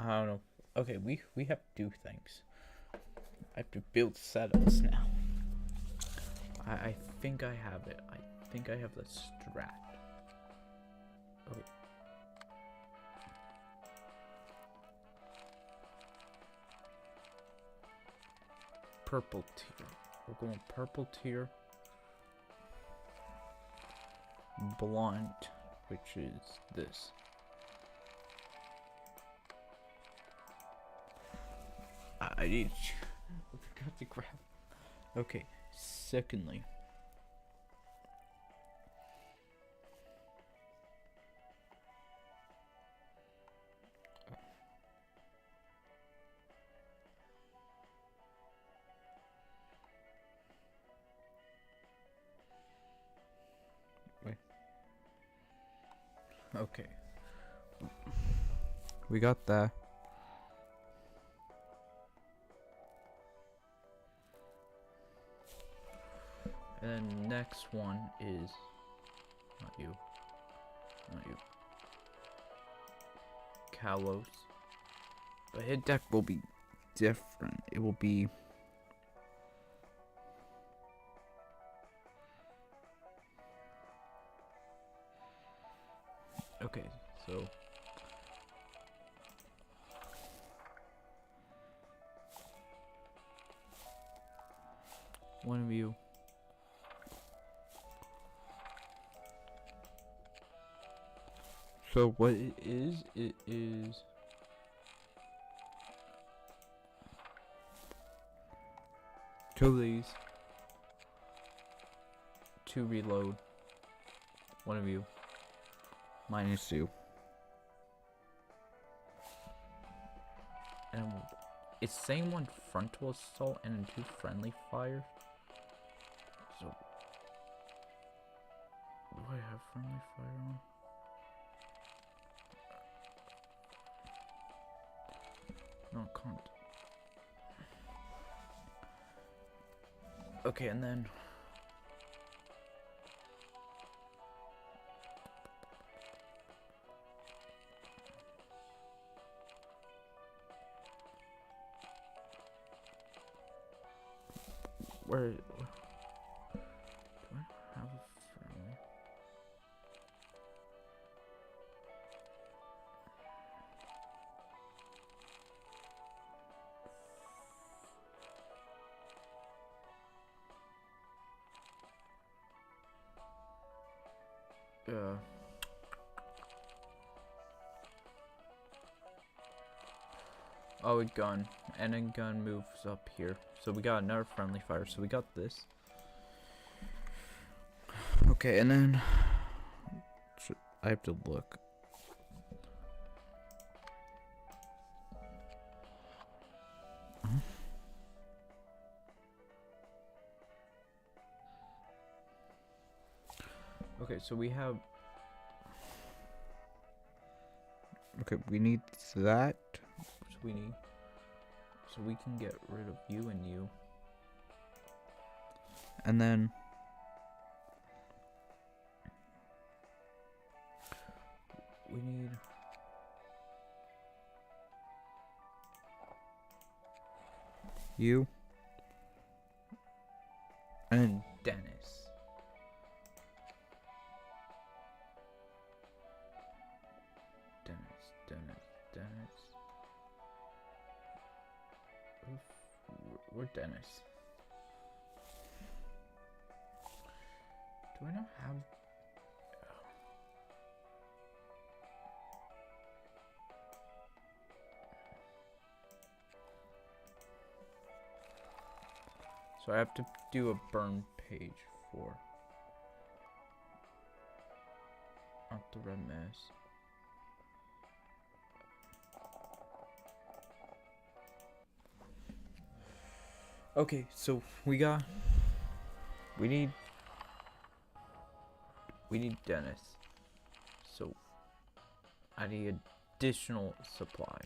I don't know. Okay, we have to do things. I have to build setups now. I think I have it. I think I have the strat. Okay. Purple tier. We're going purple tier. Blunt, which is this. I need. I forgot to grab. Okay. Secondly. Wait. Okay. We got that. And then next one is not you. Not you. Kalos. But his deck will be different. It will be okay, so one of you so what it is two of these, two reload, one of you, -2. And it's saying one frontal assault and then 2 friendly fire. So do I have friendly fire on? No, I can't. Okay, and then where do I have a friendly? Oh, a gun. And a gun moves up here. So we got another friendly fire. So we got this. Okay, and then I have to look. Okay, so we have. Okay, we need that. So we need. So we can get rid of you and you. And then. We need. You. And Dennis. We're Dennis. Do I not have? So I have to do a burn page for not the red mess. Okay, so we need Dennis. So I need additional supply.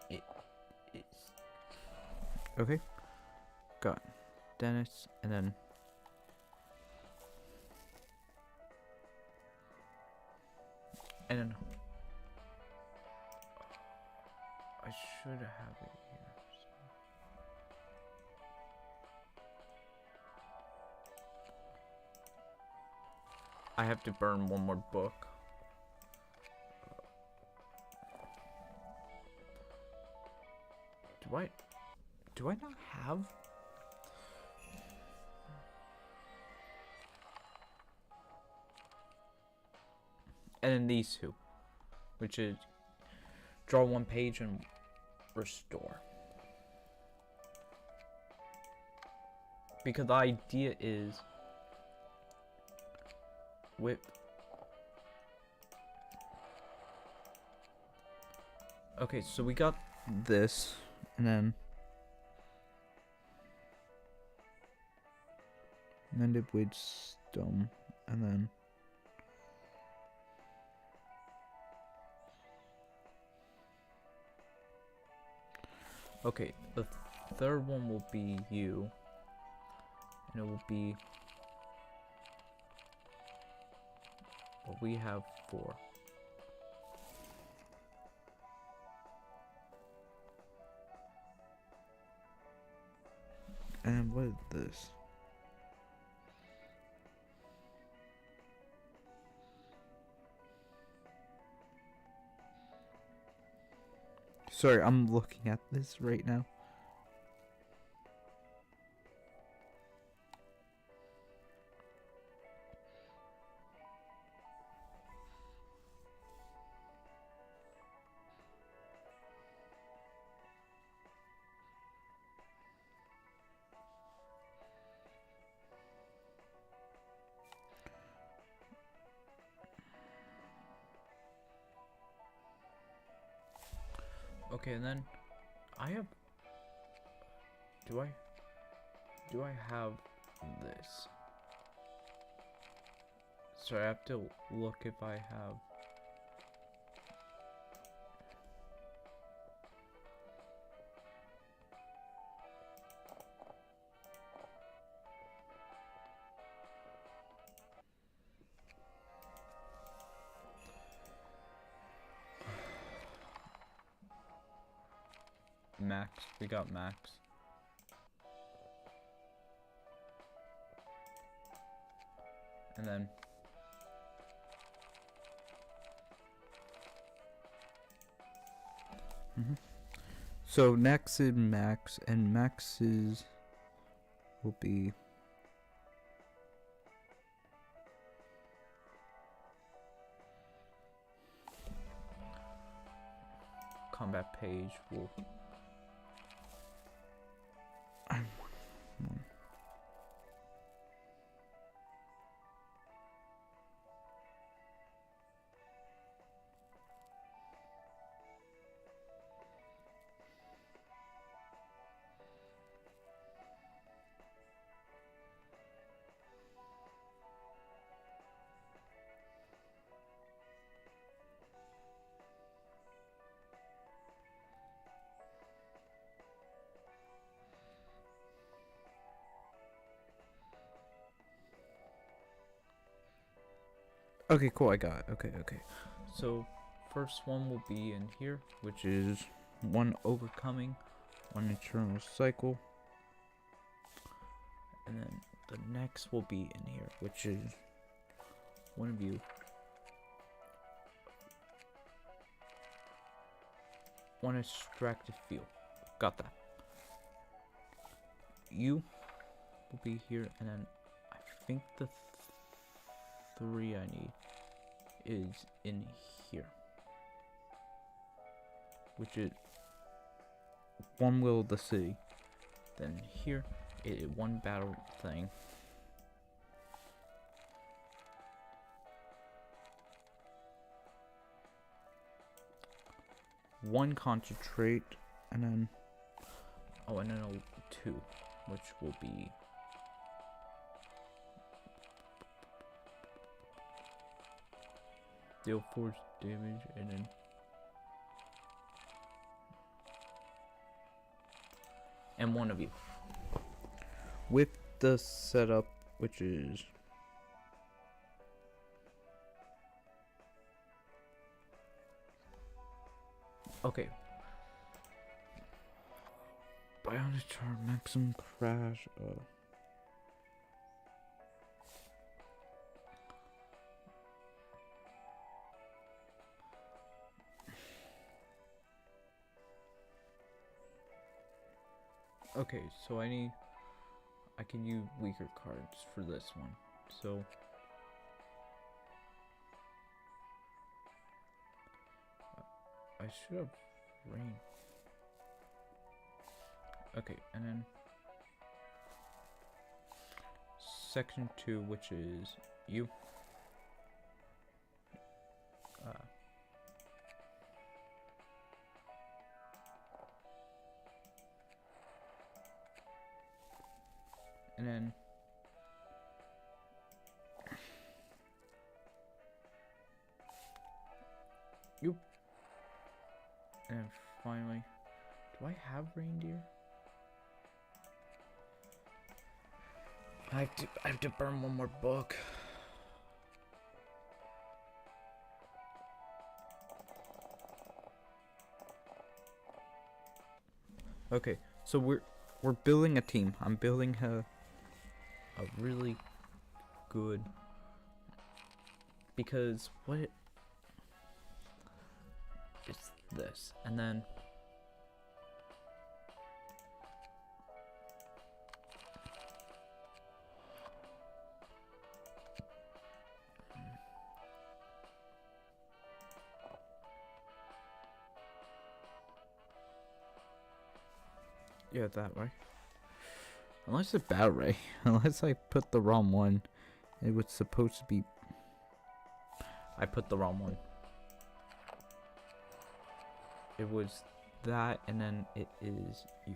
It's okay. got Dennis, and then I should have it here. I have to burn one more book. Do I not have? And then these two, which is draw one page and restore. Because the idea is whip. Okay, so we got this, and then mended with stone, and then okay, the third one will be you, and it will be what we have 4. And what is this? Sorry, I'm looking at this right now. Okay, and then I have. Do I have this? Sorry, I have to look if I have. Max, we got Max. And then so next is Max, and Max's will be combat page will okay, cool, I got it. Okay. So, first one will be in here, which is 1 overcoming, 1 eternal cycle. And then the next will be in here, which is 1 of you. 1 extracted fuel. Got that. You will be here, and then I think the 3 I need is in here, which is 1 will of the city. Then here is 1 battle thing. One concentrate, and then and then a 2, which will be deal force damage, and then and 1 of you. with the setup, which is okay. Bionic charm, maximum crash. Okay, so I can use weaker cards for this one. So I should have rain. Okay, and then section 2, which is you. And then you. And finally, do I have reindeer? I have to burn one more book. Okay, so we're building a team. I'm building a really good, because what it's this, and then yeah, that way. Unless it's bad ray. Unless I put the wrong one. It was supposed to be. I put the wrong one. It was that, and then it is you.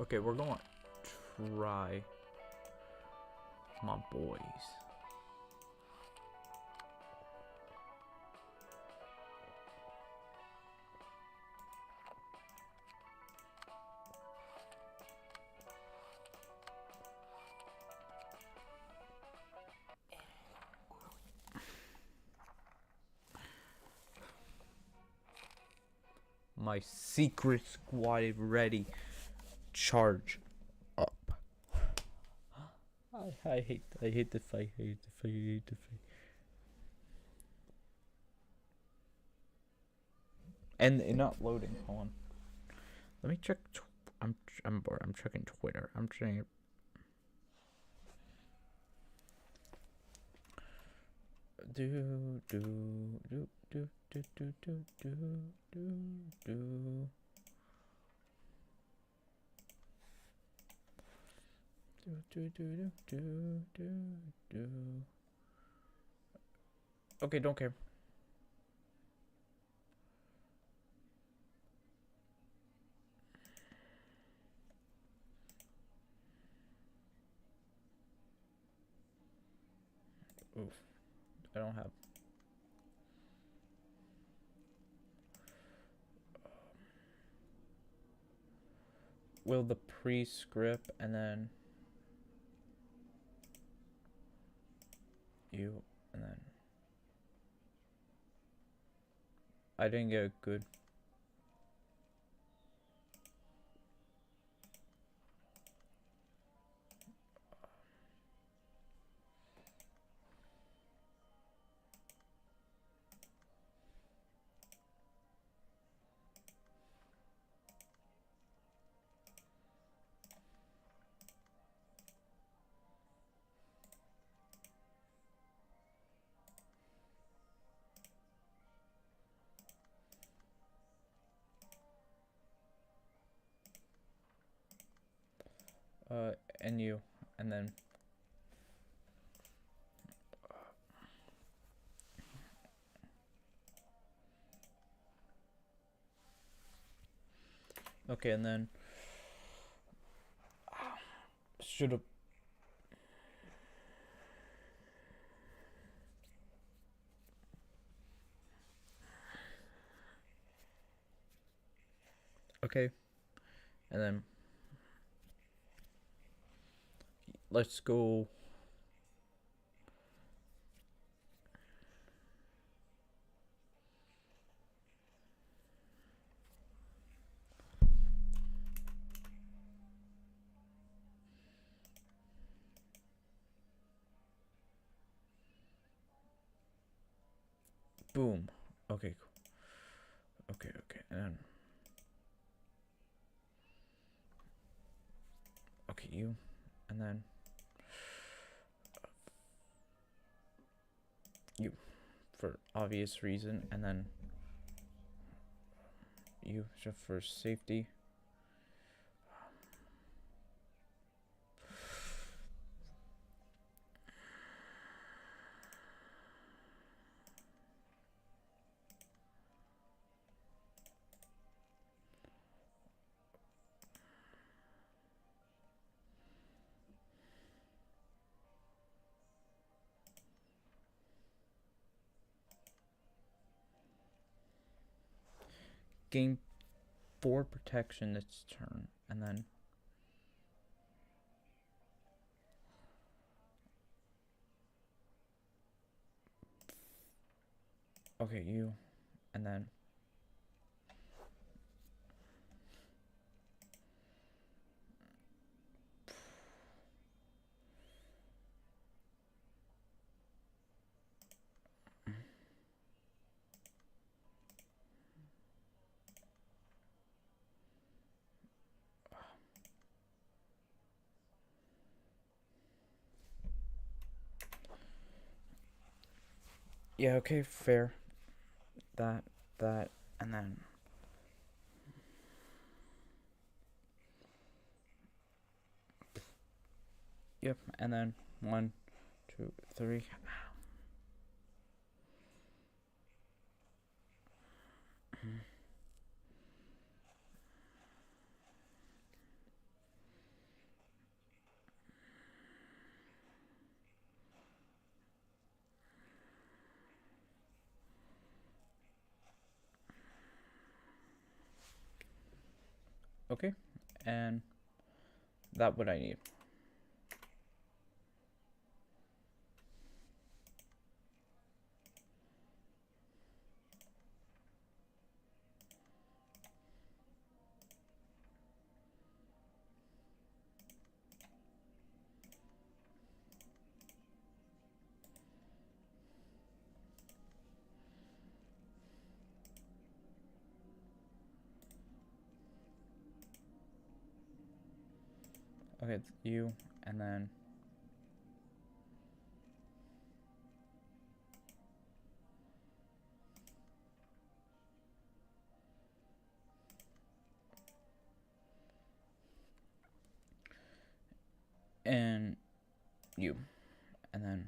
Okay, we're going to try my boys. My secret squad is ready. Charge up. I hate the fight. I hate the fight. I hate the fight. And not loading. Hold on. Let me check. I'm bored. I'm checking Twitter. I'm checking. Do do do do do do do do do. Do. Okay, don't care. Oof. I don't have. Will the pre-script and then you and then I didn't get a good. And you, and then okay, and then should have. Okay, and then let's go. Boom. Okay, cool. Okay, and then okay, you, and then you, for obvious reason, and then you just for safety. Gain 4 protection this turn, and then okay, you, and then yeah, okay, fair. That, and then yep, and then 1, 2, 3. Okay, and that what I need. Okay, it's you, and then and you, and then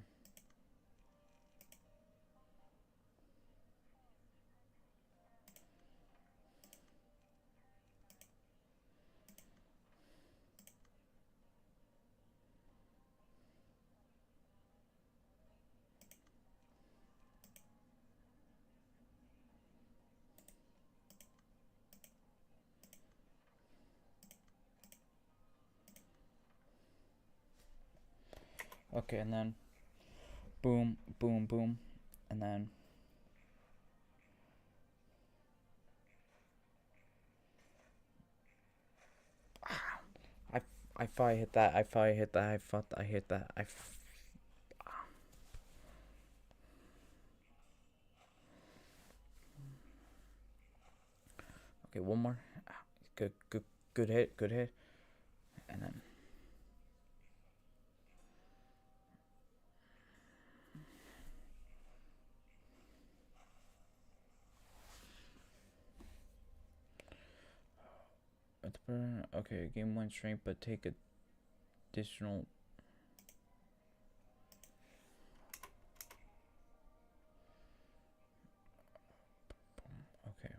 okay, and then boom, boom, boom, and then I I thought I hit that. I thought I hit that. I thought I hit that. Okay, one more. Good hit. Good hit. And then okay, gain 1 strength, but take a additional. Okay.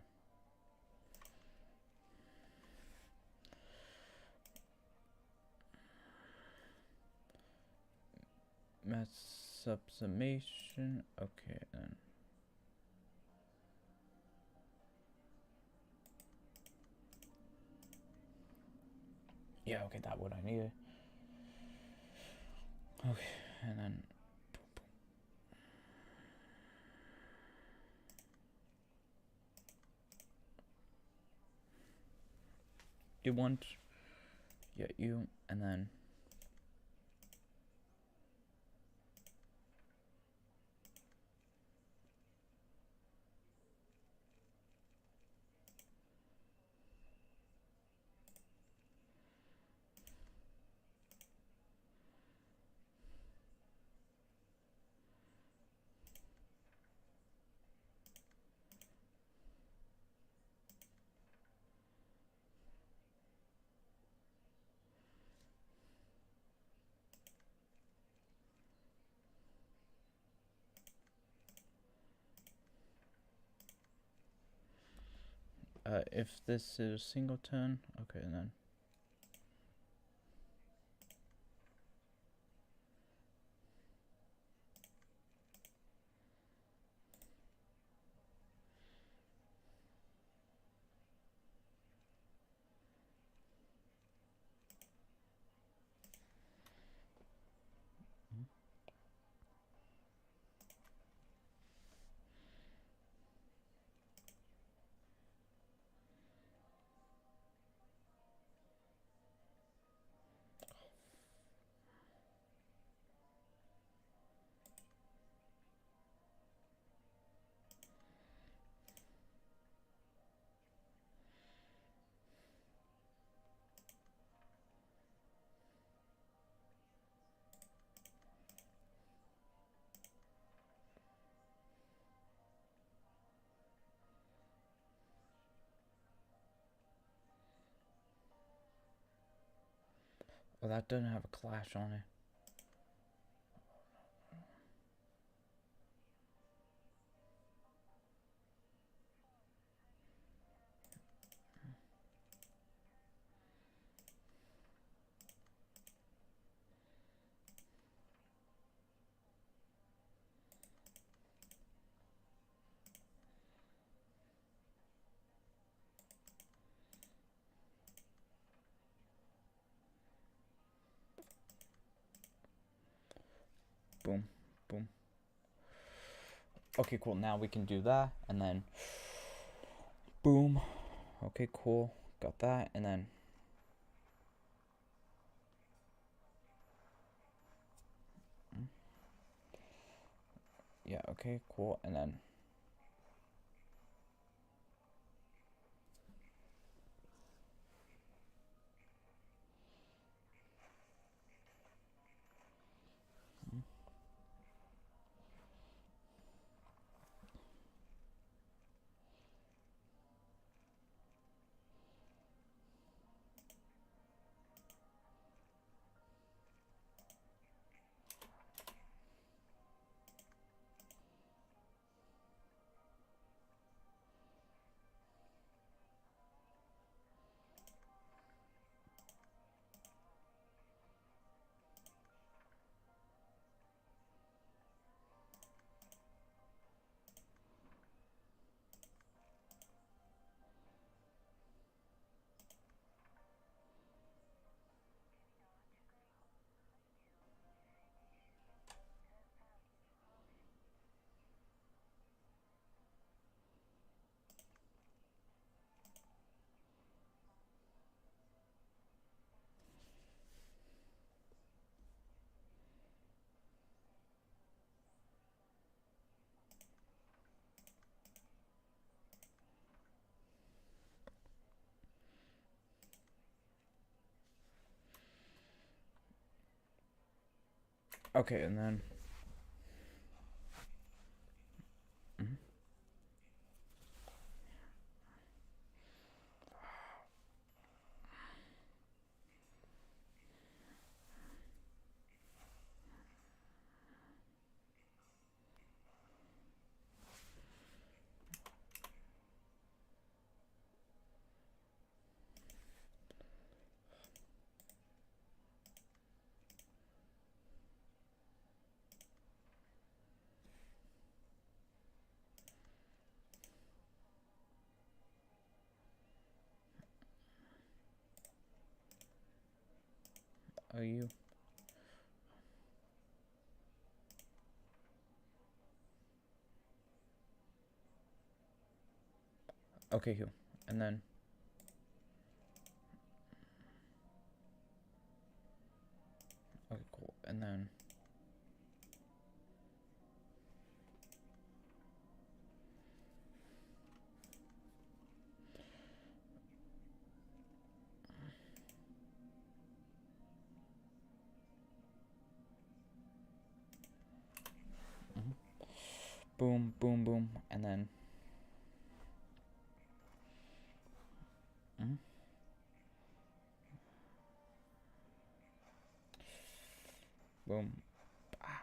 Mass subsummation. Okay, then. Yeah, okay, that's what I needed. Okay, and then. You want. Yeah, you, and then. If this is a singleton, okay, then. Well, that doesn't have a clash on it. Boom, boom. Okay, cool. Now we can do that, and then boom. Okay, cool. Got that, and then yeah. Okay, cool, and then okay, and then. Are you? Okay, cool. And then. Okay, cool. And then. Boom, boom, boom, and then. Boom. Ah.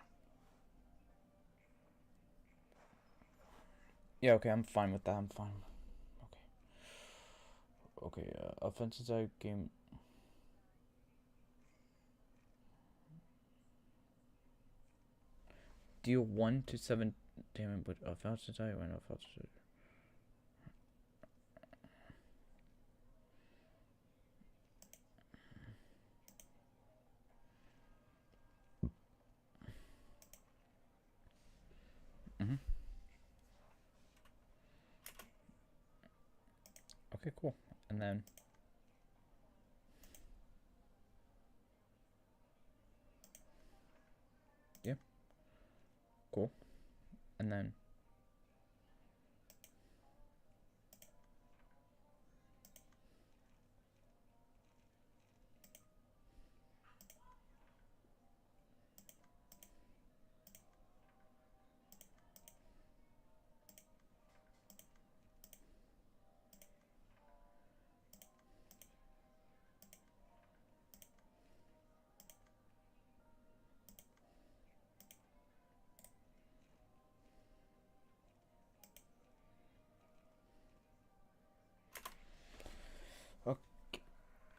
Yeah, okay, I'm fine with that. I'm fine. Okay. Okay, offensive side game. Deal 1 to 7 damage, but offensive side when offensive side. Okay, cool. And then. Yeah. Cool. And then. Okay.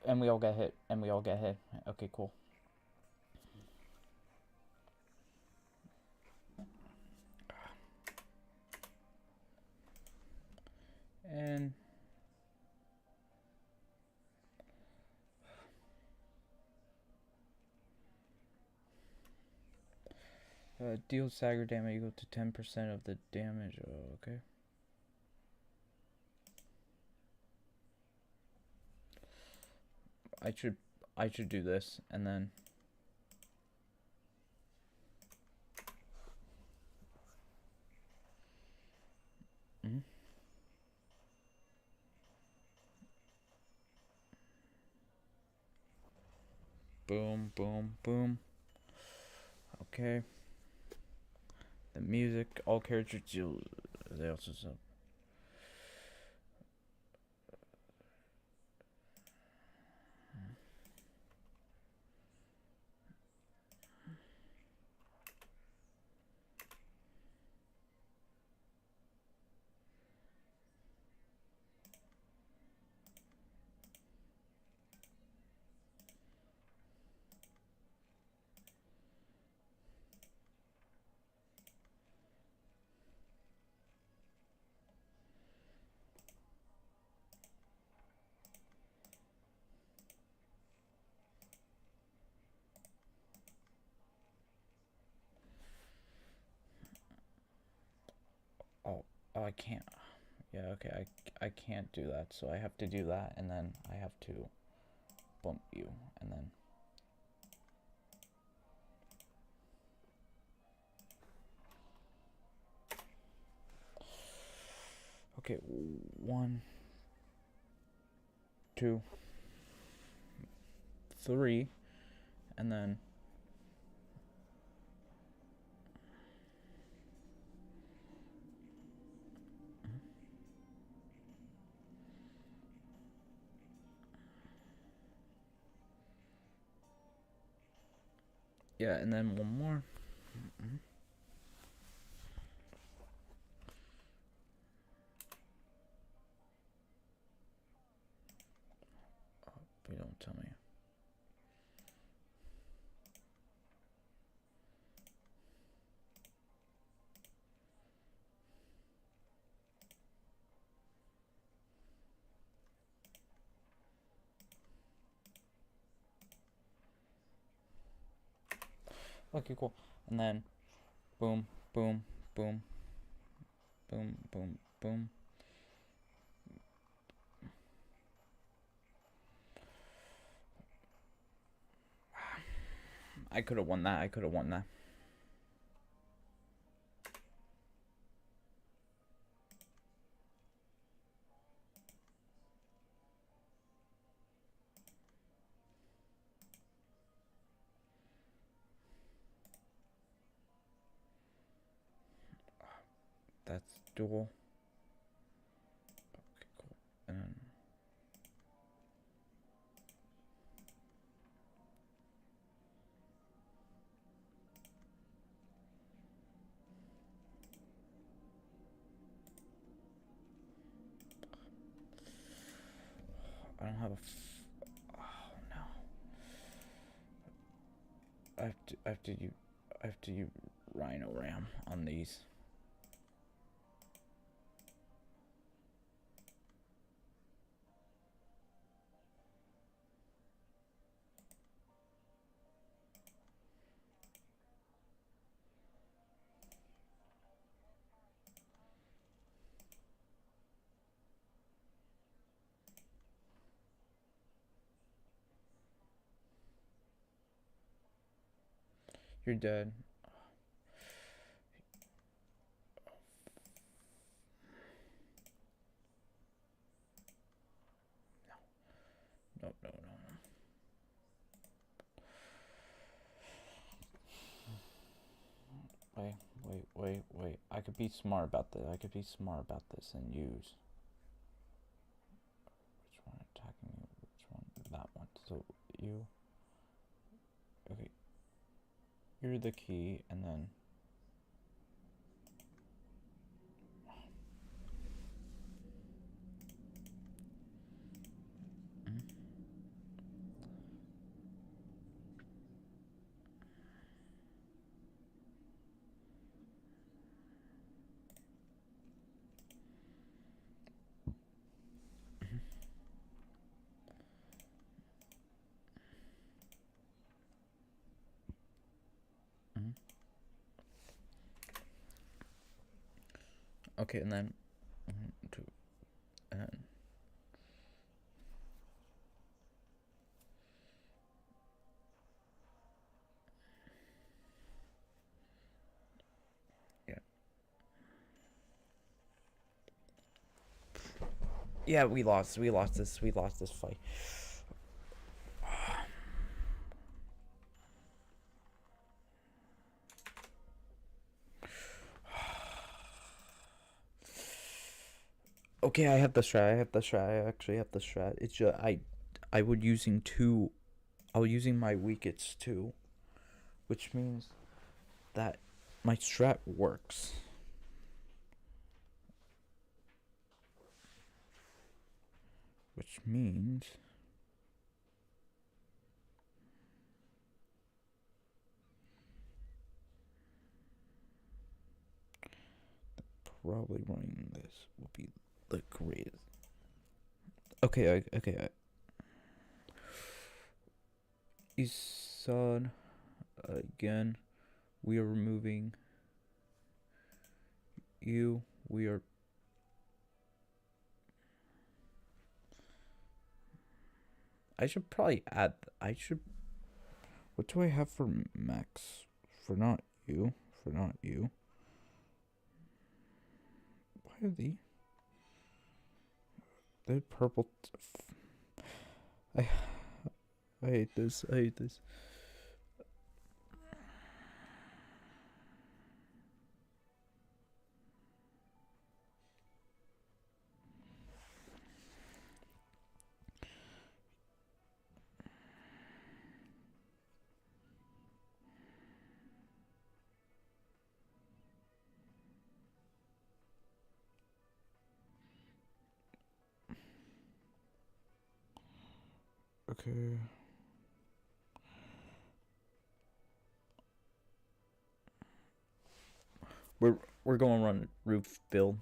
And we all get hit. And we all get hit. Okay, cool. And. Deal stagger damage equal to 10% of the damage. Oh, okay. I should do this and then. Boom, boom, boom. Okay. The music, all characters deal. They also sub. Oh, I can't. Yeah, okay, I can't do that, so I have to do that, and then I have to bump you, and then. Okay, 1, 2, 3, and then. Yeah, and then one more. But don't tell me. Okay, cool. And then boom, boom, boom, boom, boom, boom. I could have won that. I could have won that. That's dual. Okay, cool. And then I don't have a. Oh no. I have to use Rhino Ram on these. You're dead. No, no, no, no. Wait. I could be smart about this. I could be smart about this and use. Which one attacking you? Which one? That one. So you. Okay. You're the key, and then. Okay, and then. Two. And. Yeah. Yeah, we lost. We lost this. We lost this fight. Okay, I have the strat. I have the strat. I actually have the strat. It's just I would using two. I was using my weakest too, which means that my strat works. Which means probably running this will be the greatest. Okay, Isan, again, we are removing you. We are. I should probably add. I should. What do I have for max? For not you. For not you. Why are the purple? I I hate this. I hate this. Okay. We're going to run roof build.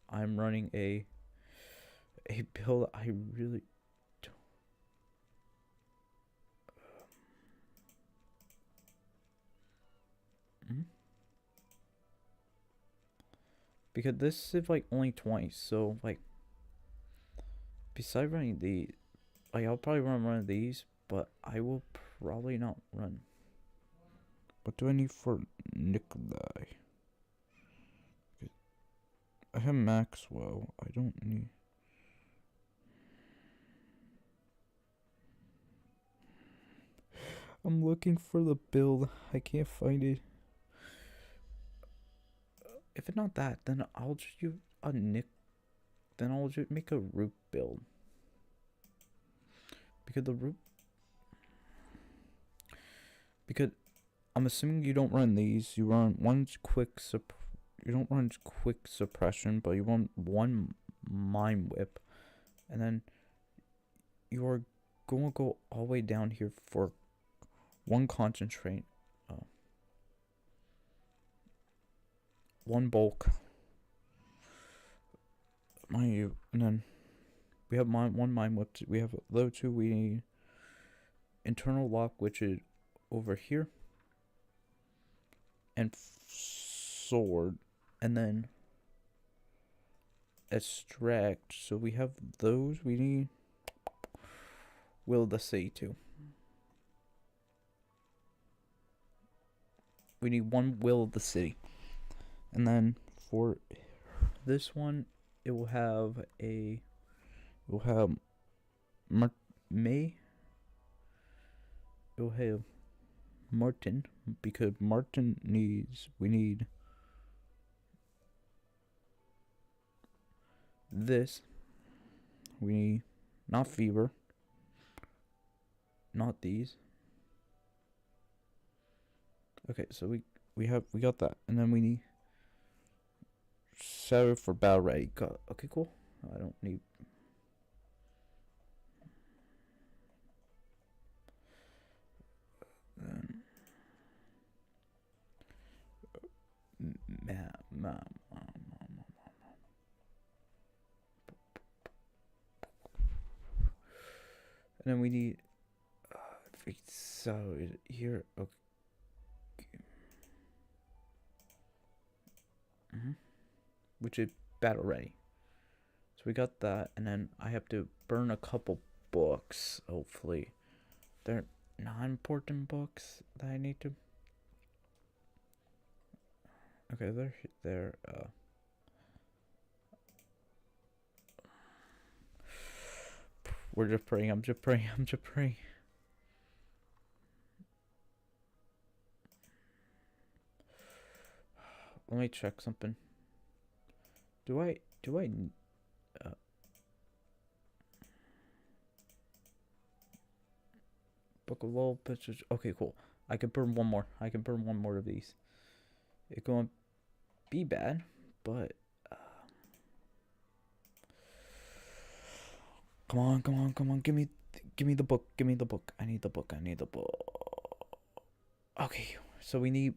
I'm running a build I really don't. Because this is like only 20, so like besides running the, like I'll probably run one of these, but I will probably not run. What do I need for Nikolai? I have Maxwell. I don't need. I'm looking for the build. I can't find it. If it's not that, then I'll just use a Nick. Then I'll just make a root build. Because the root. Because I'm assuming you don't run these. You run one quick you don't run quick suppression, but you run one mind whip, and then you are going to go all the way down here for one concentrate, one bulk, mind you, and then we have one mind whip. We have level 2. We need internal lock, which is over here, and sword, and then extract. So we have those. We need will of the city too. We need one will of the city, and then for this one, it will have May. It will have Martin, because Martin needs. We need this. We need not fever. Not these. Okay, so we got that, and then we need Sarah for battle ready. Okay, cool. I don't need. Then and then we need so here. Okay. Which is battle ready. So we got that, and then I have to burn a couple books. Hopefully, they're not important books that I need to. Okay, they're we're just praying. I'm just praying. Let me check something. Do I book of low pictures? Okay, cool. I can burn one more. Of these. It's gonna be bad, but come on. Give me the book. I need the book. Okay, so we need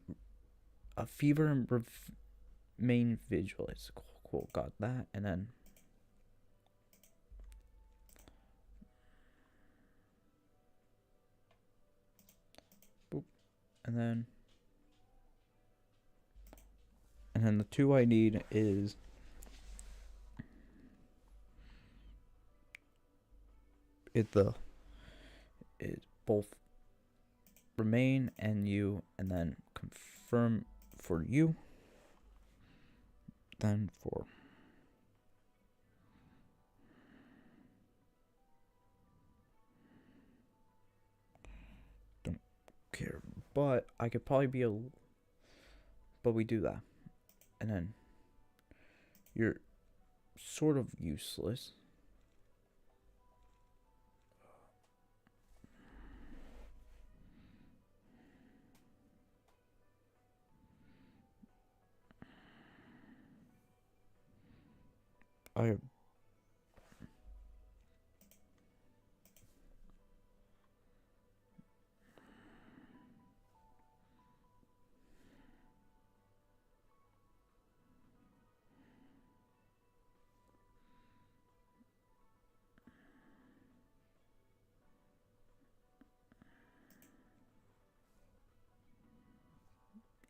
a fever and remain vigilant. Cool. Got that, and then boop, and then the 2 I need is it both remain and you, and then confirm for you, then for don't care, but I could probably be but we do that, and then you're sort of useless. I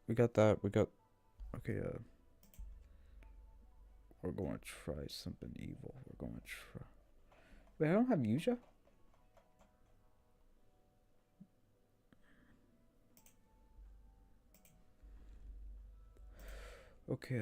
we got that. We got okay. We're going to try something evil. We're going to try. Wait, I don't have Yuja? Okay,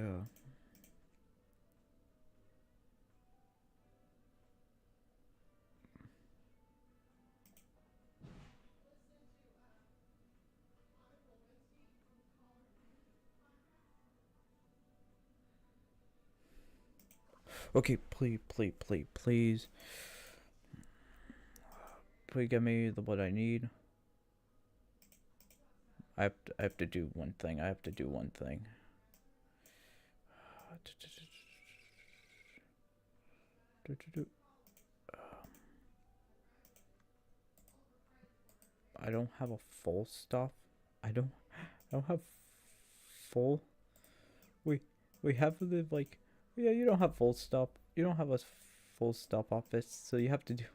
okay, please, please, please, please. Please give me what I need. I have to do one thing. I have to do one thing. I don't have a full stop. I don't have full. We have the like. Yeah, you don't have full stop. You don't have a full stop office, so you have to do.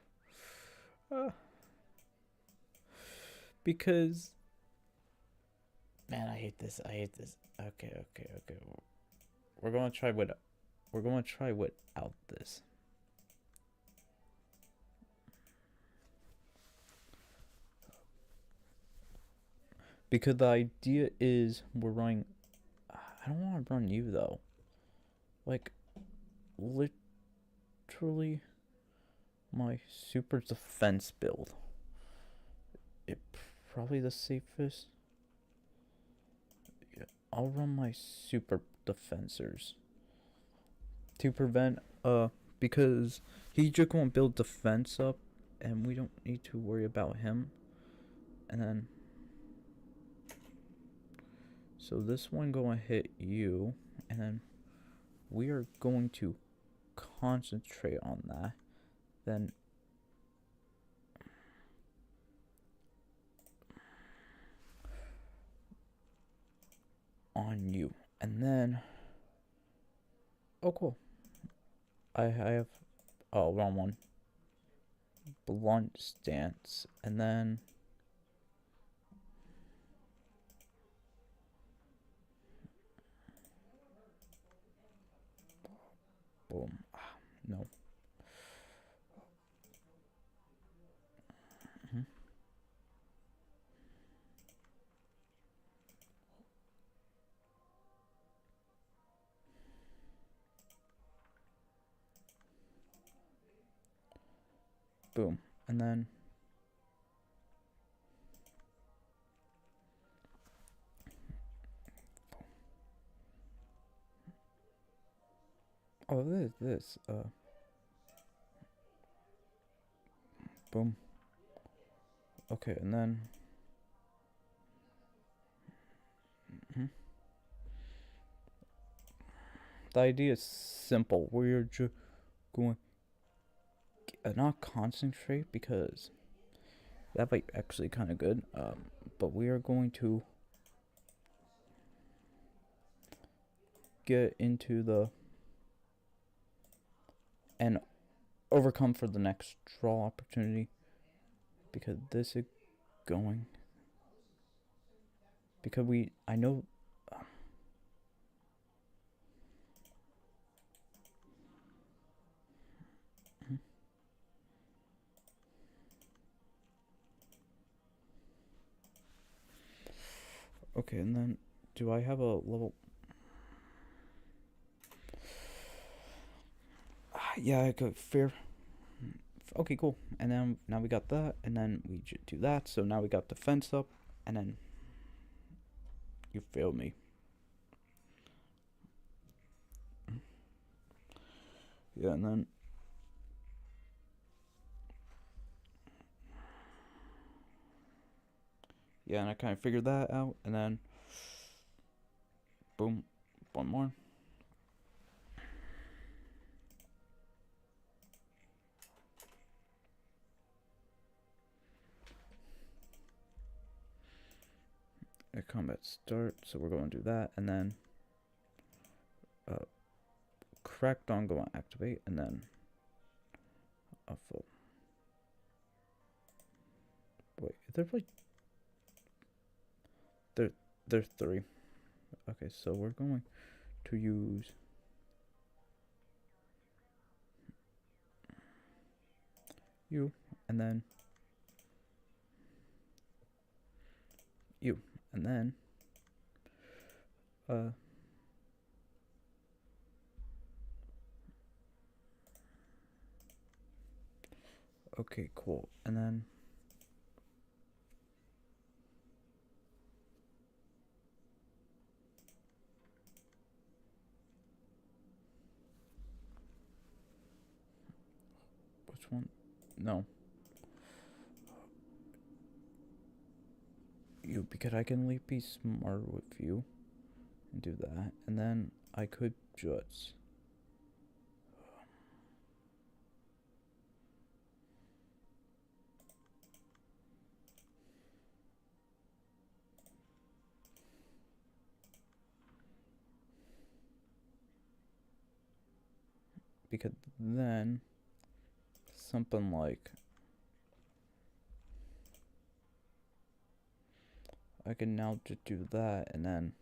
Because. Man, I hate this. I hate this. Okay. We're gonna try with. We're gonna try without this. Because the idea is we're running. I don't want to run you though. Like, literally, my super defense build. It probably the safest. Yeah, I'll run my super defensors to prevent because he just gonna build defense up, and we don't need to worry about him. And then. So this one gonna hit you, and then we are going to concentrate on that. Then on you, and then cool. I have wrong one. Blunt stance, and then. Boom. No. Boom. And then. Oh, this. Boom. Okay, and then. The idea is simple. We're just going not concentrate because that might actually kind of good. But we are going to get into the and overcome for the next draw opportunity because this is going because I know. Okay, and then do I have a level? Yeah, I go fair. Okay, cool. And then now we got that, and then we do that. So now we got defense up, and then you failed me. Yeah, and then and I kind of figured that out, and then boom, one more. A combat start, so we're going to do that, and then Crackdown go on activate, and then a full. Wait, they're like they're 3. Okay, so we're going to use you, and then you, and then okay, cool, and then which one? No, you, because I can be smart with you and do that, and then I could just because then something like I can now just do that, and then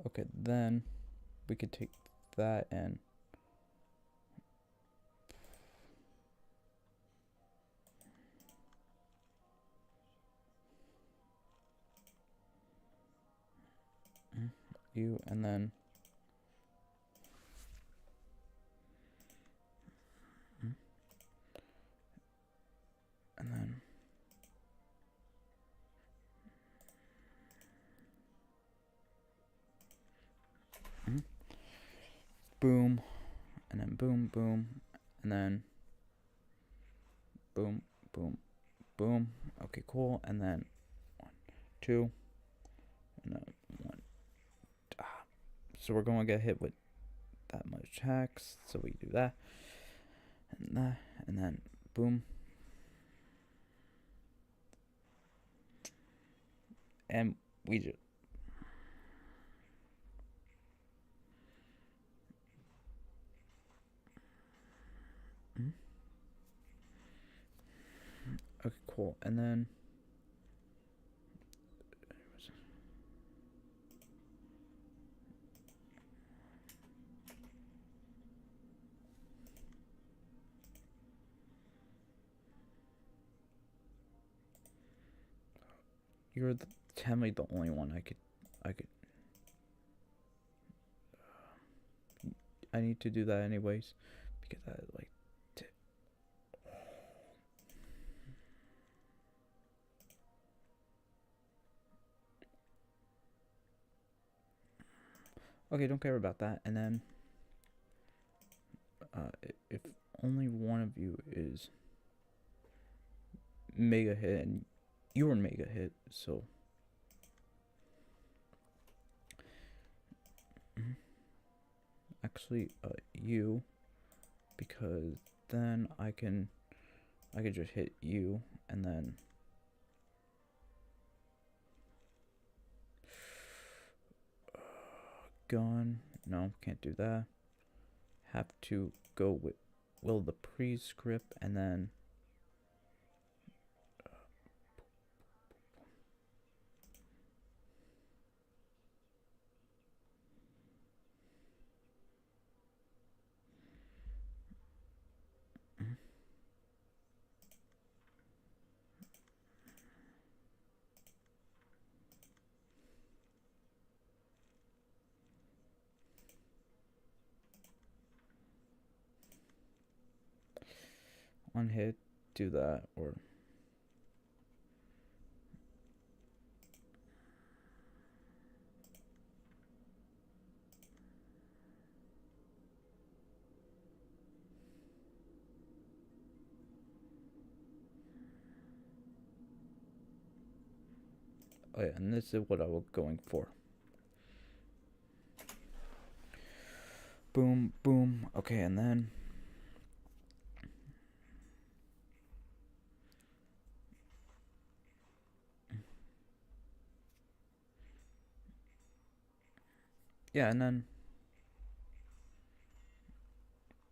okay, then we could take that and you, and then and then boom, and then boom, boom, and then boom, boom, boom. Okay, cool, and then 1, 2, and then 1. So we're going to get hit with that much hex, so we do that, and then boom, and we just okay, cool, and then you're tell me the only one I could I need to do that anyways because I like to. Okay, don't care about that. And then if only one of you is mega hit and you were mega hit, so actually you, because then I can just hit you, and then gun, no, can't do that. Have to go with will the prescript, and then one hit, do that, or oh yeah, and this is what I was going for. Boom, boom. Okay, and then yeah, and then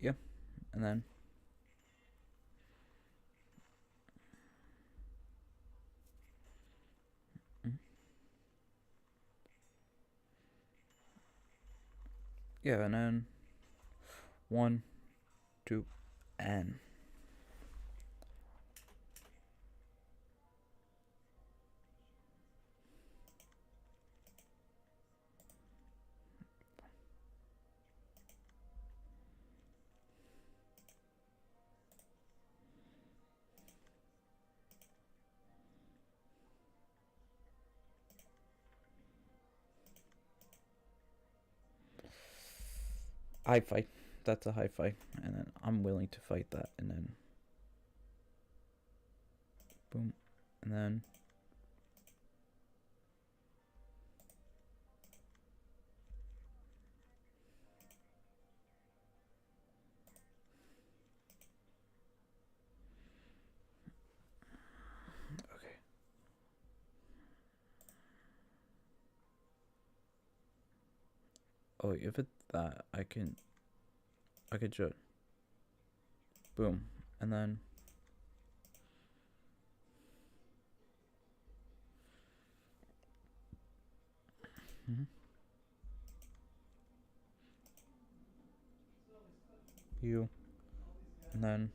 yeah, and then Yeah, and then 1, 2, and high fight. That's a high fight, and then I'm willing to fight that, and then boom, and then okay. Oh, if it's that, I could just boom, and then mhm, you, and then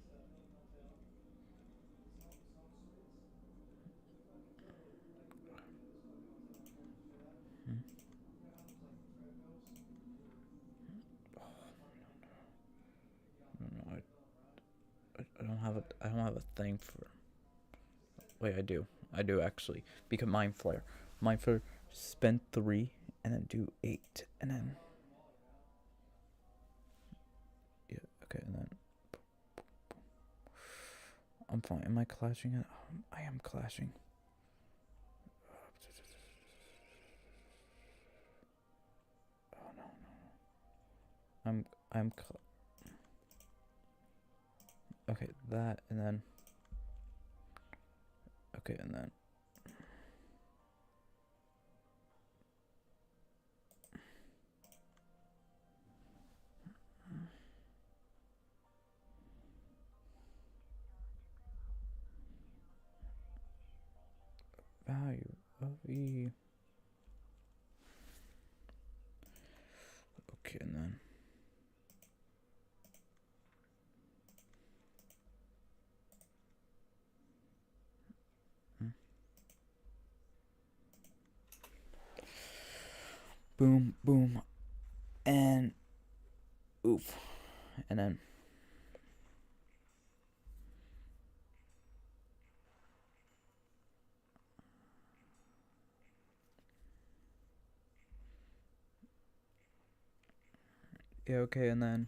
mhm, no, I don't have a thing for. Wait, I do actually because mind flare, spend 3, and then do 8, and then yeah, okay, and then I'm fine. Am I clashing it? I am clashing. Oh no, I'm I'm okay. That and then okay, and then value of E. Okay, and then hmm, boom, boom, and oof, and then yeah, okay, and then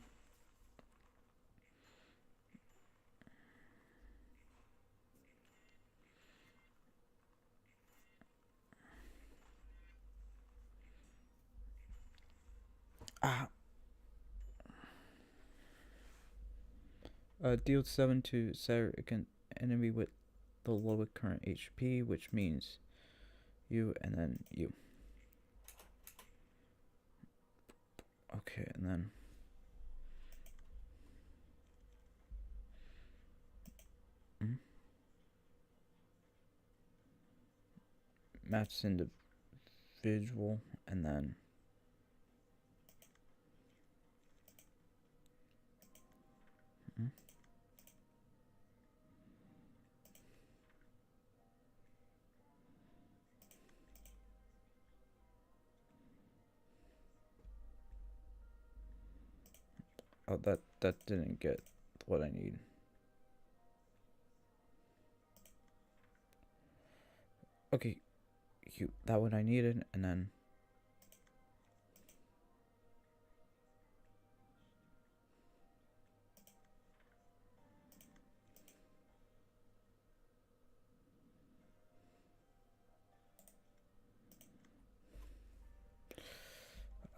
ah, deal 7 to second enemy with the lowest current HP, which means you, and then you. Okay, and then mm, match individual, and then mm, oh, that didn't get what I need. Okay, you that what I needed, and then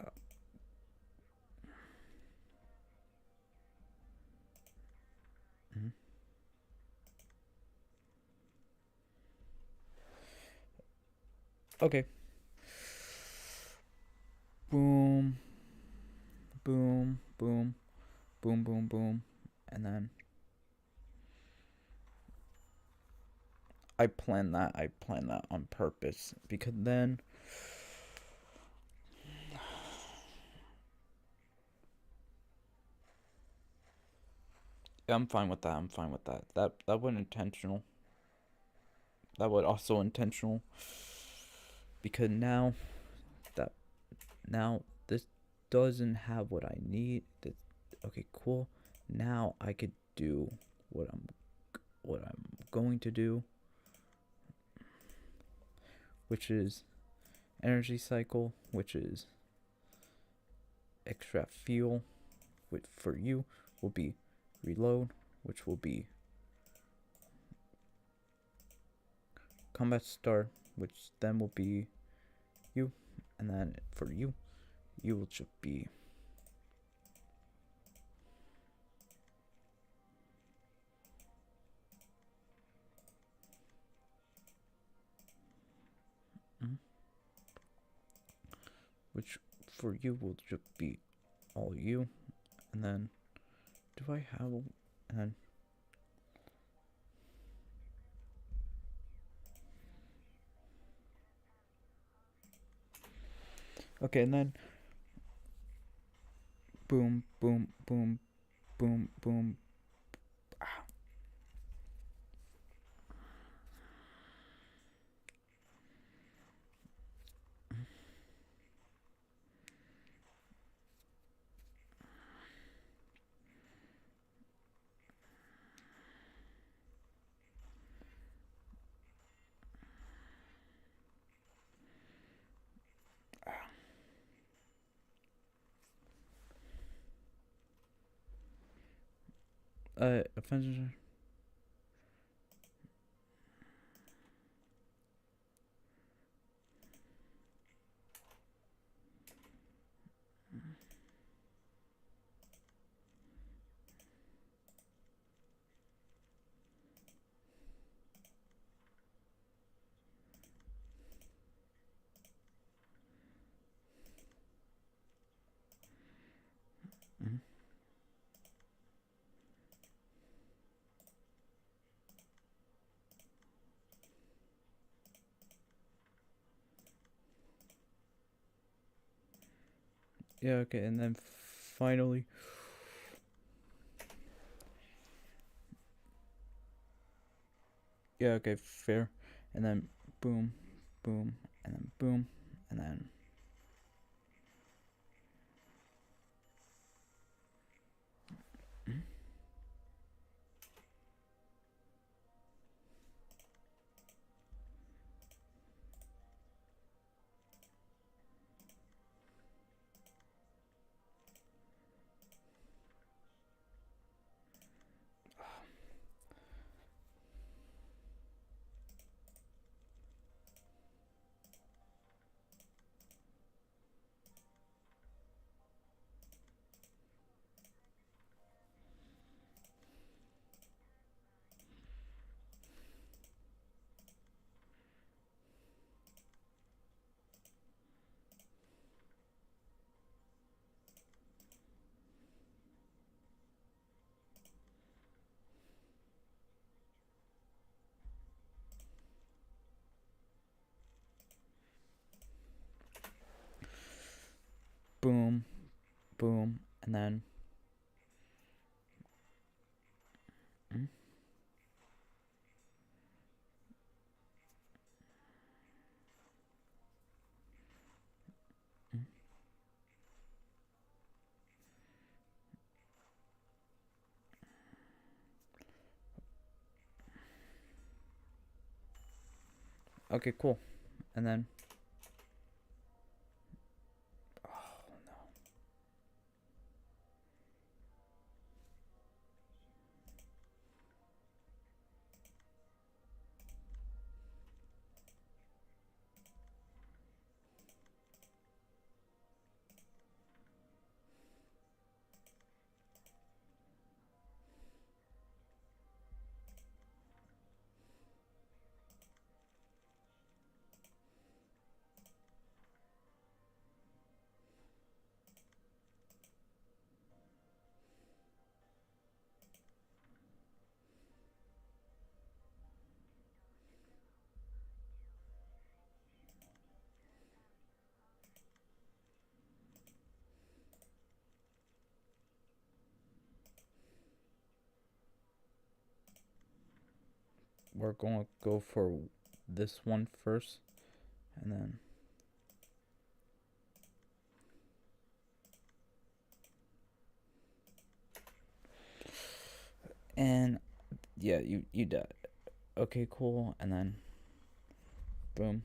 uh, mm, okay, boom, boom, boom, boom, boom, boom, and then I planned that on purpose because then Yeah, I'm fine with that. I'm fine with that. That wasn't intentional. That was also intentional because that now this doesn't have what I need. Okay, cool. Now I could do what I'm going to do, which is energy cycle, which is extract fuel, which for you will be reload, which will be combat start, which then will be you, and then for you will just be which for you will just be all you, and then do I have and then okay, and then boom, boom, boom, boom, boom. Offensive. Yeah, okay, and then finally yeah, okay, fair. And then boom, boom, and then boom, and then boom, boom, and then okay, cool. And then oh no. we're going to go for this one first, and then and yeah, you died. Okay, cool. And then boom.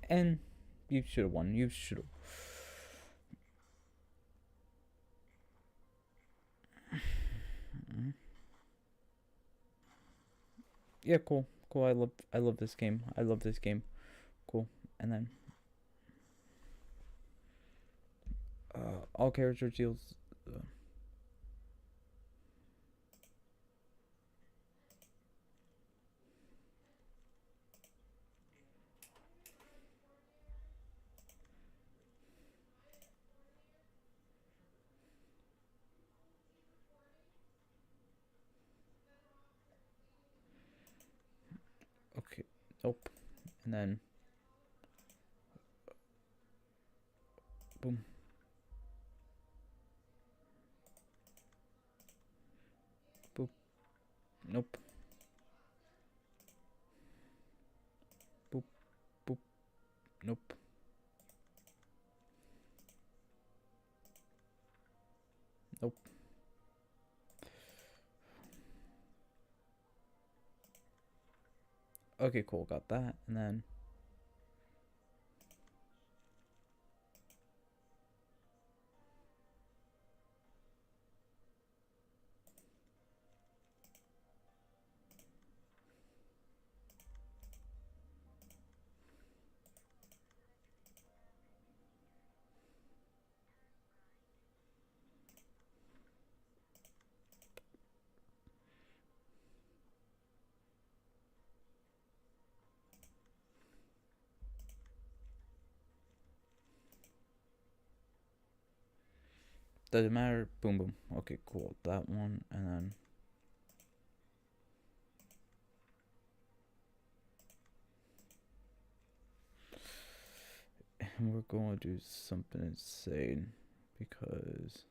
And you should have won. You should have. Yeah, cool. Cool. I love this game. I love this game. Cool. And then all character deals. Okay. Nope. And then boom. Boop. Nope. Boop. Boop. Nope. Nope. Okay, cool. Got that. And then doesn't matter. Boom, boom. Okay, cool. That one. And we're going to do something insane because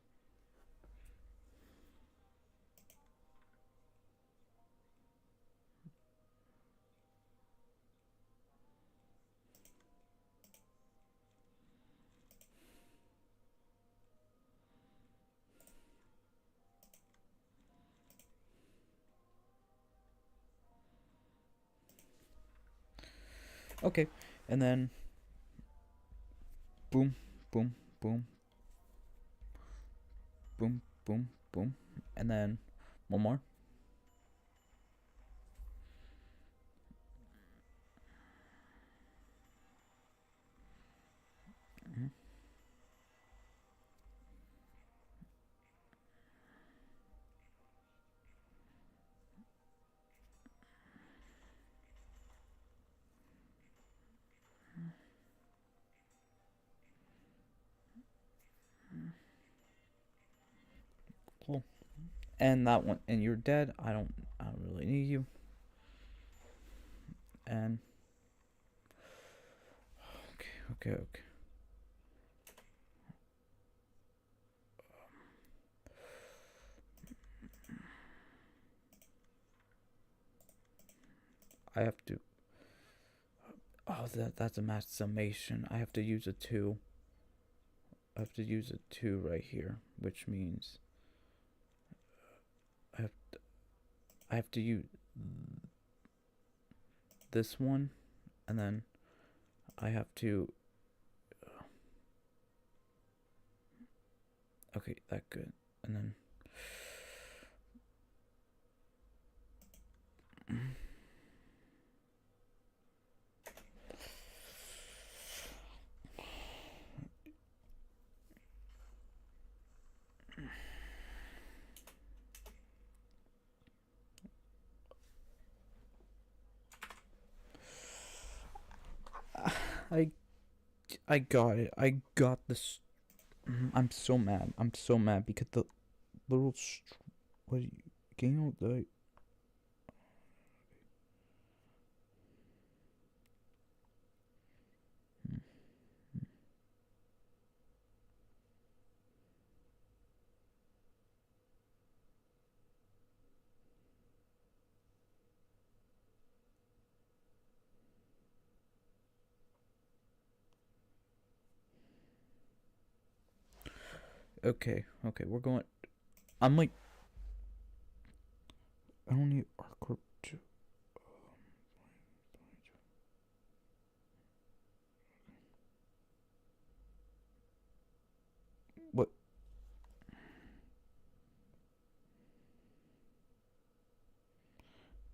okay. And then boom, boom, boom, boom, boom, boom. And then one more. Cool. And that one. And you're dead. I don't really need you. And okay. I have to. Oh, that's a mass summation. I have to use a 2. I have to use a 2 right here, which means I have to use this one, and then I have to. Okay, that good, and then. I I got it. I got this. I'm so mad. I'm so mad because the little what are you getting all the Okay, okay, we're going. I'm like, I don't need arc to. What?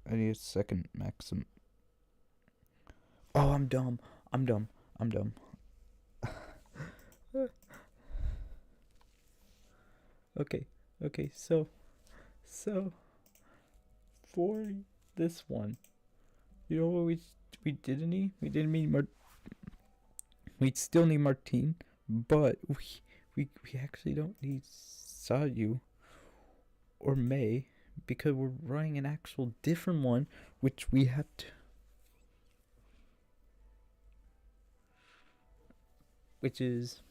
I need a second maxim. Oh, I'm dumb. I'm dumb. I'm dumb. Okay, okay, so for this one, you know what we didn't need? We didn't need we still need Martine, but we actually don't need Sayu or May because we're running an actual different one, which we have to, which is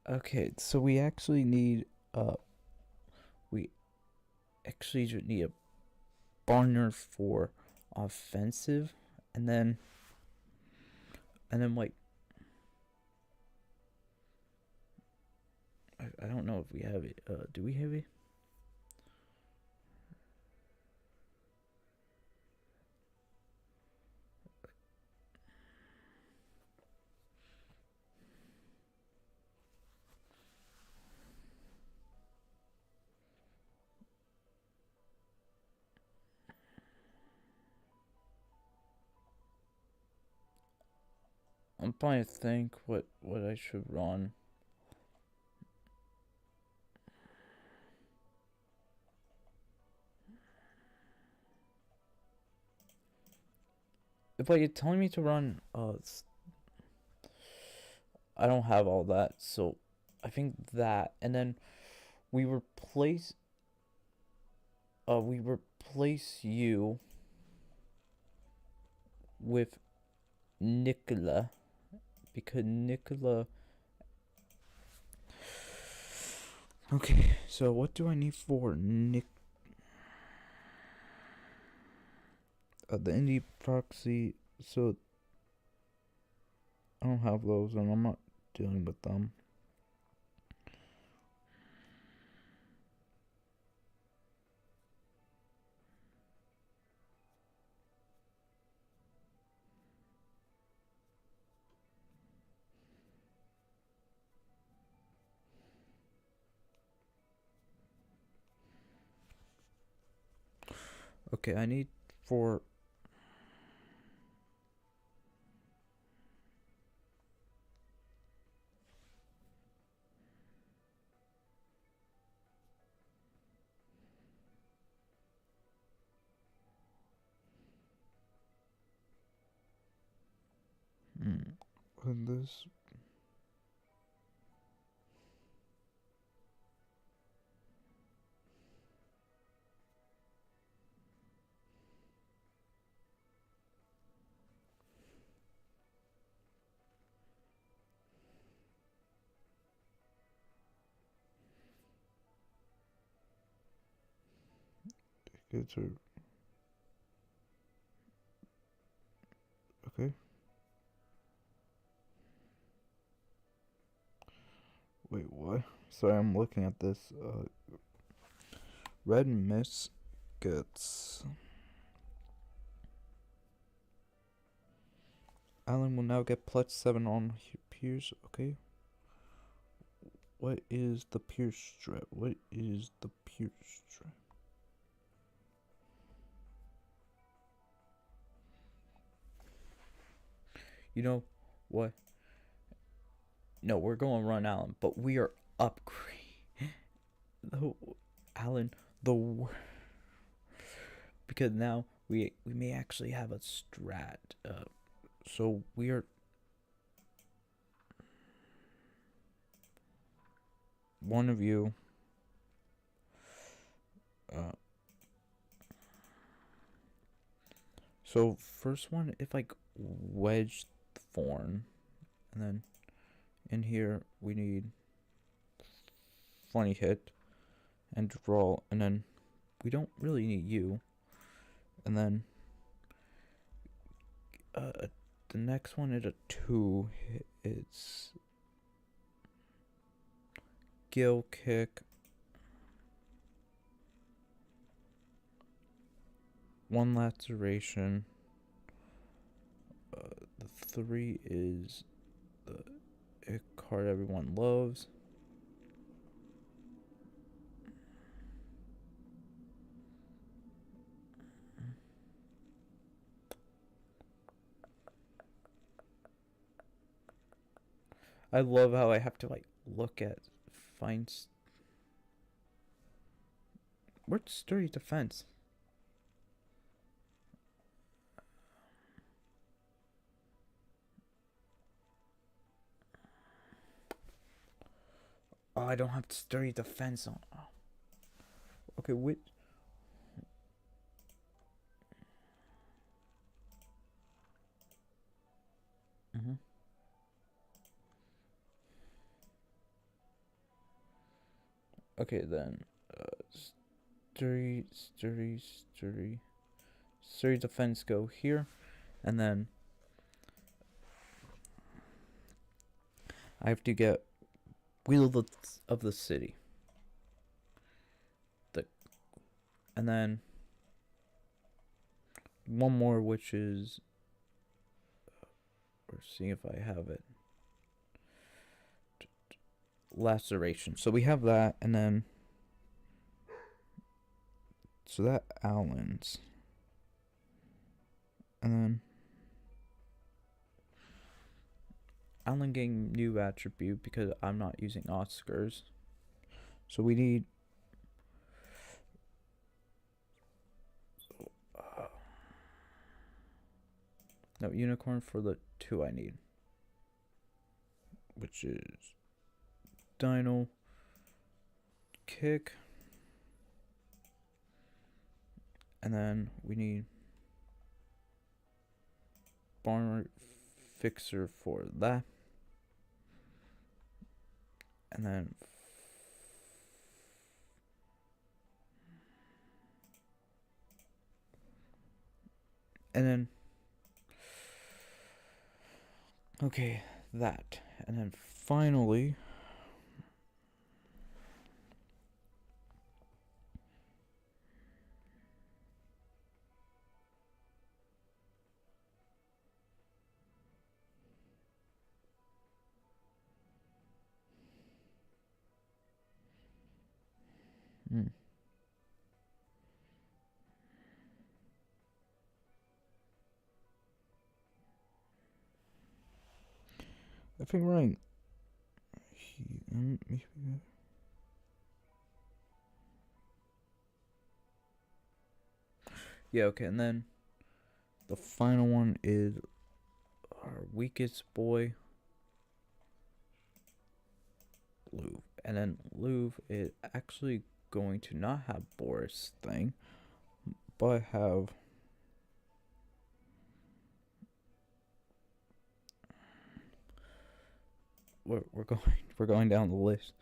okay. So we actually need we actually just need a Barner for offensive, and then like I don't know if we have it. Do we have it? I'm trying to think what I should run. If like you're telling me to run, I don't have all that, so I think that, and then we replace, we replace you with Nicola, because Nicola. Okay, so what do I need for Nick? The indie proxy. So I don't have those, and I'm not dealing with them. Okay, I need for. And this. Get her. Okay. Wait, what? Sorry, I'm looking at this. Red Miss gets. Alan will now get +7 on Pierce. Okay. What is the Pierce strip? What is the Pierce strip? You know what? No, we're going to run Alan, but we are upgrade. The Alan, the because now we may actually have a strat. So we are one of you. So first one, if like wedge thorn, and then in here we need funny hit and draw, and then we don't really need you, and then the next one is a 2. It's skill kick. 1 laceration. The 3 is the card everyone loves. I love how I have to like look at find. Where's sturdy defense? Oh, I don't have sturdy defense on. Oh. Okay, which? Okay, then. Sturdy defense go here, and then I have to get Wheel of the City. And then one more, which is, we're seeing if I have it. Laceration. So we have that, and then so that Allen's, and then Allen getting new attribute because I'm not using Oscars. So we need no unicorn for the 2 I need, which is Dino Kick, and then we need Barn Fixer for that, and then okay, that, and then finally I think right. Yeah, okay, and then the final one is our weakest boy, Louvre. And then Louvre is actually going to not have Boris thing, but have we're going down the list.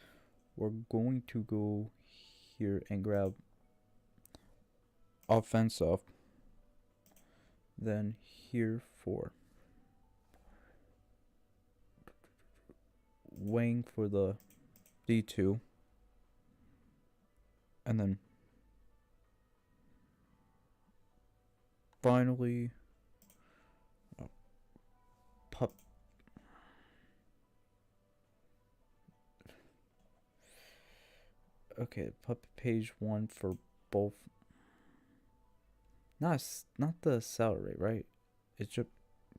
We're going to go here and grab offensive. Then here for Wang for the D2. And then finally Pup. Okay, Puppet Page 1 for both. Not the salary, right? It's just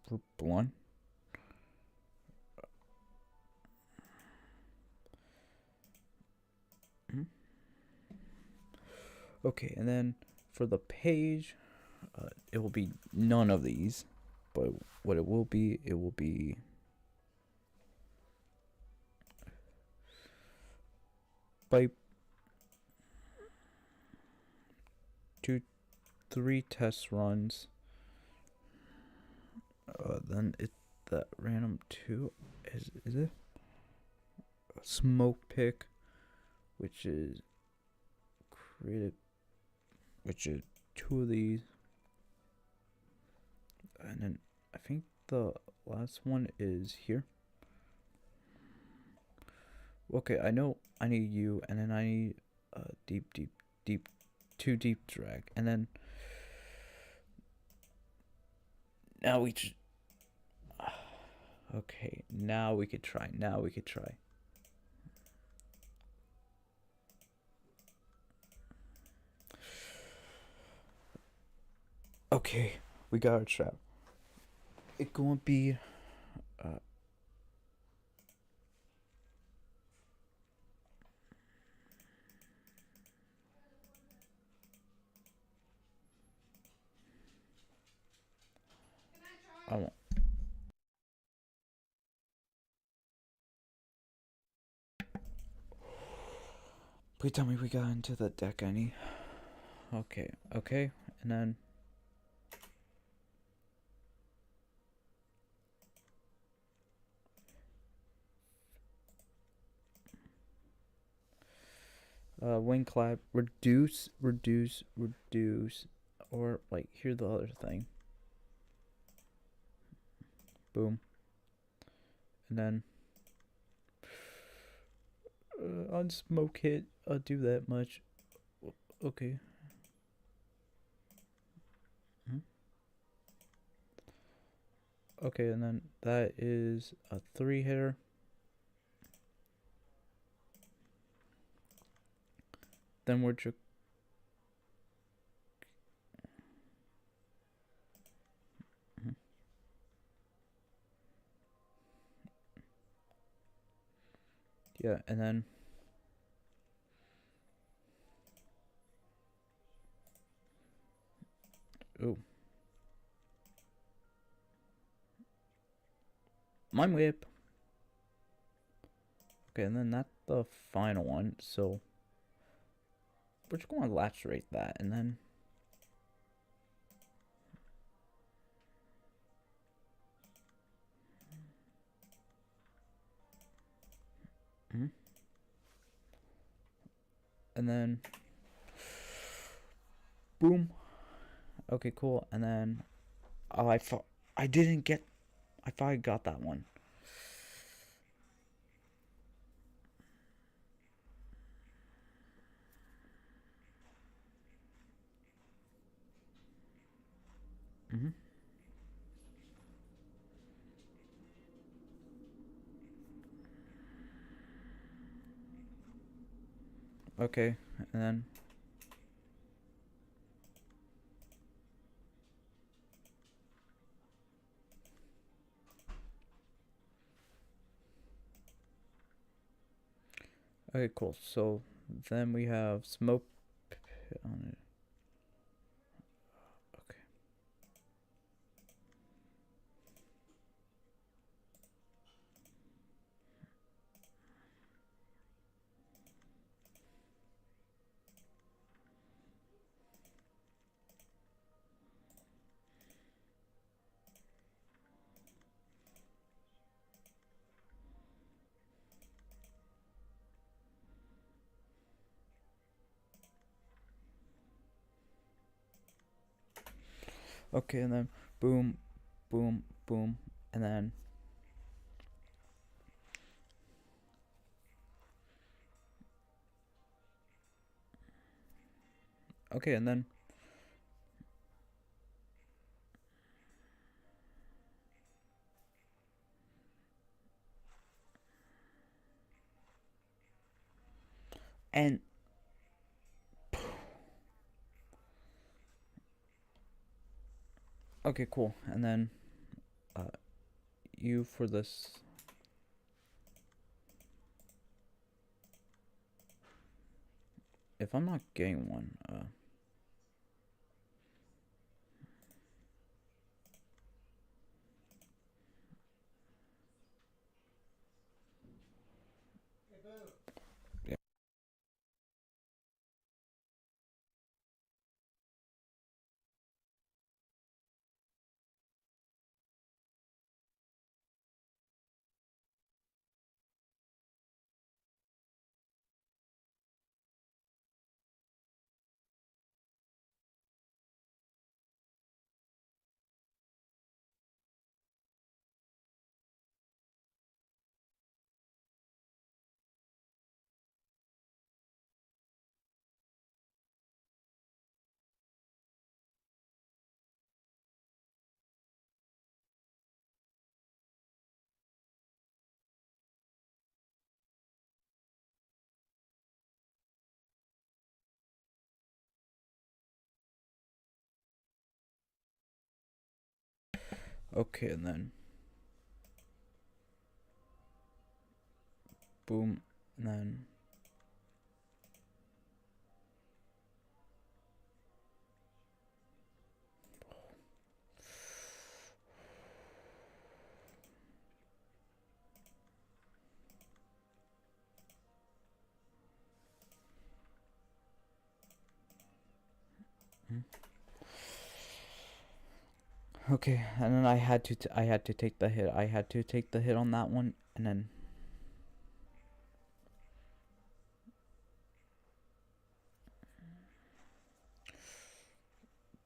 group 1. Okay, and then for the page, it will be none of these, but what it will be by 2-3 test runs. Then it that random 2 is it a smoke pick, which is created, which is 2 of these, and then I think the last one is here. Okay, I know I need you, and then I need deep, deep, deep, two deep drag, and then now we just. Okay, now we could try. Now we could try. Okay, we got our trap. It gonna be. Uh, I won't. Please tell me we got into the deck any. Okay, okay, and then. Wing clap, reduce, reduce, reduce, or like here's the other thing. Boom, and then on smoke hit, I'll do that much. Okay. Mhm. Okay, and then that is a 3-hitter. Then we're just. Mhm. Yeah, and then. Oh. Mine whip. Okay, and then that's the final one, so. We're just going to lacerate that, and then. Mhm. And then. Boom. Okay, cool. And then. Oh, I thought. I didn't get. I thought I got that one. Mhm. Okay, and then. Okay, cool. So then we have smoke pit on it. Okay. Okay, and then boom, boom, boom, and then. Okay, and then. And. Okay, cool. And then. Uh, you for this. If I'm not getting one, Okay, and then boom, and then okay, and then I had to take the hit. I had to take the hit on that one, and then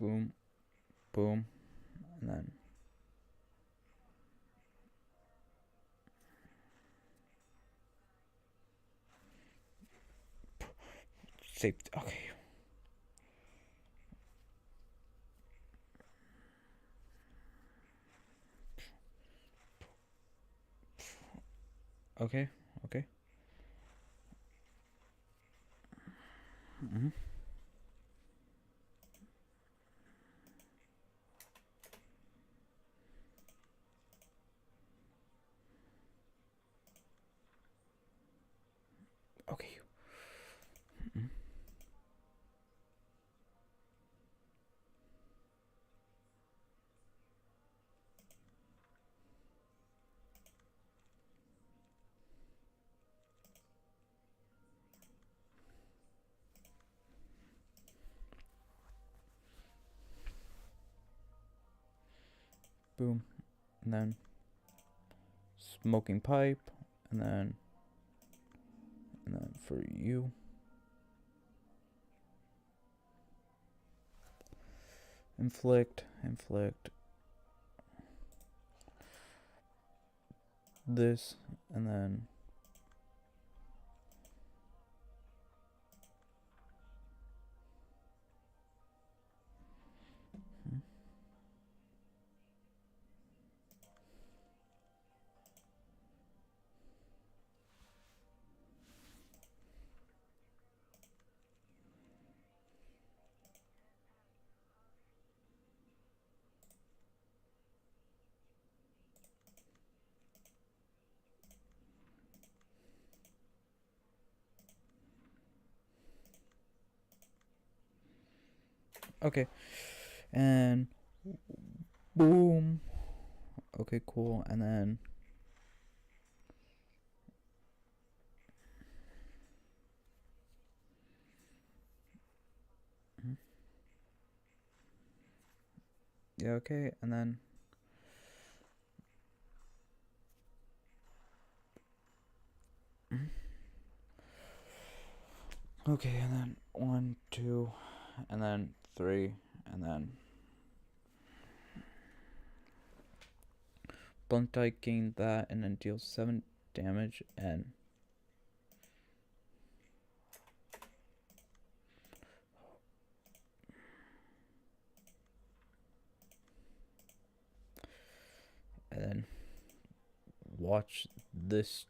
boom, boom, and then saved. Okay. Okay. Okay. Okay. Boom, and then smoking pipe, and then for you, inflict this, and then okay, and boom. Okay, cool, and then yeah, okay, and then okay, and then 1, 2, and then 3, and then blunt die gain that, and then deal 7 damage, and then watch this.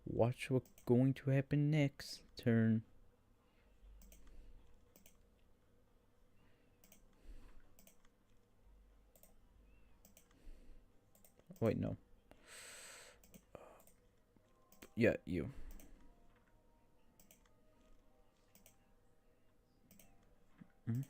Watch what's going to happen next turn. Wait, no. Yeah, you. Mm-hmm.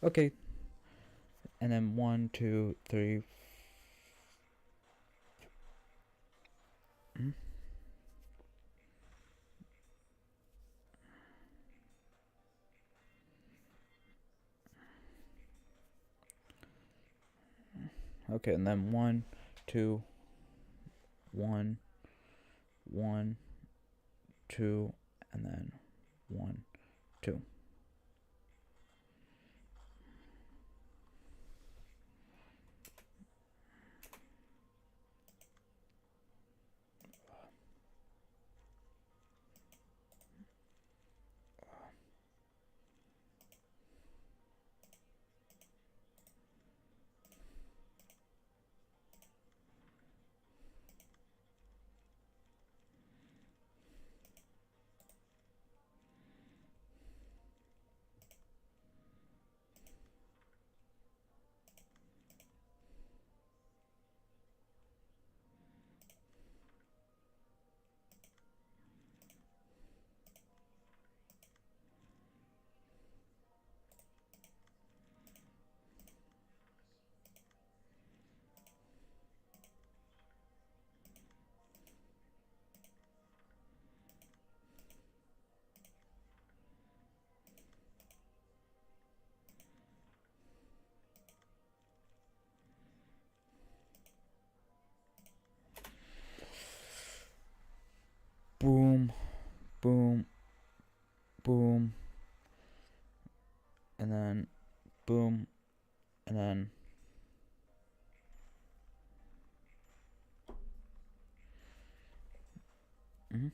Okay. And then 1, 2, 3. Mm-hmm. Okay, and then 1, 2, 1, 1, 2, and then 1, 2. boom, boom, and then boom, and then mhm.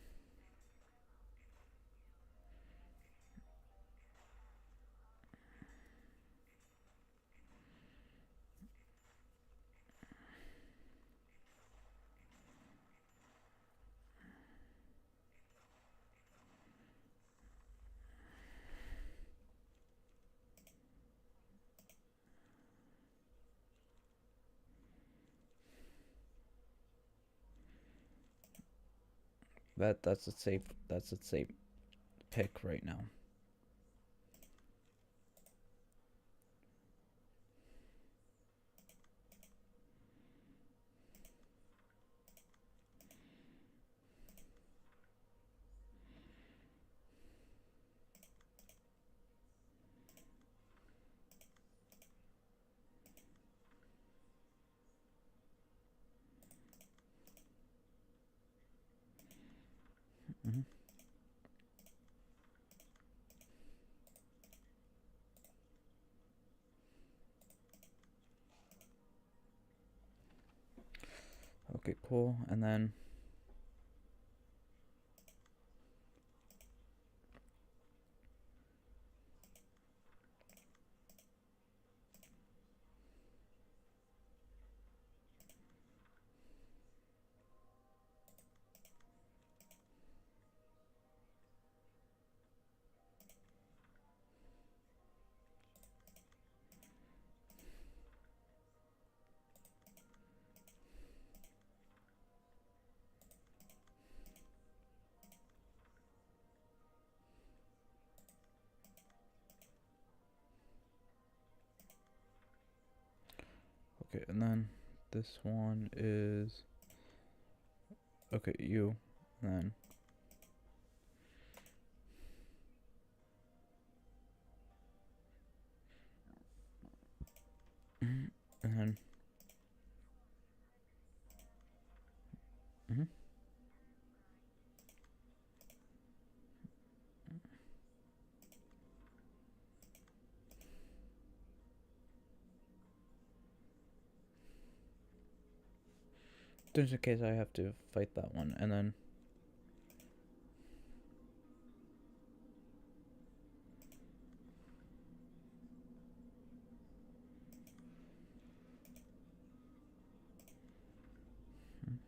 That's a safe pick right now. Hmm. Okay, cool. And then okay, and then this one is okay, you, and then and then mhm. Just in case I have to fight that one, and then mm,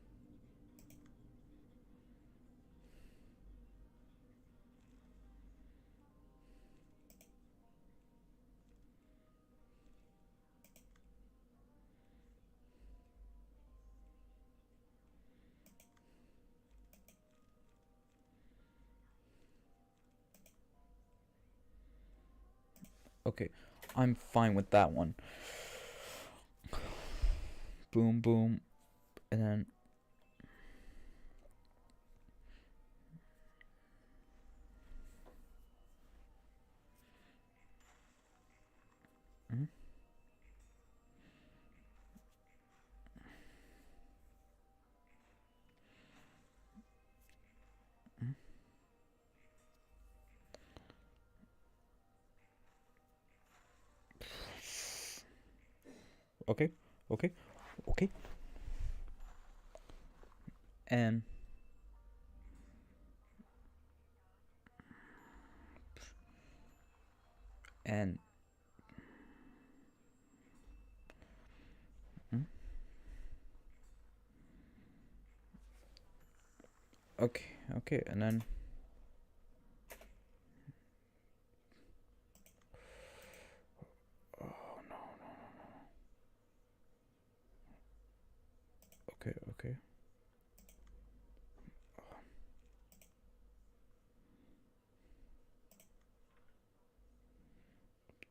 okay, I'm fine with that one. Boom, boom, and then mhm, mhm. Okay, okay, okay, and and mm, okay, okay, and then oh no, okay, okay,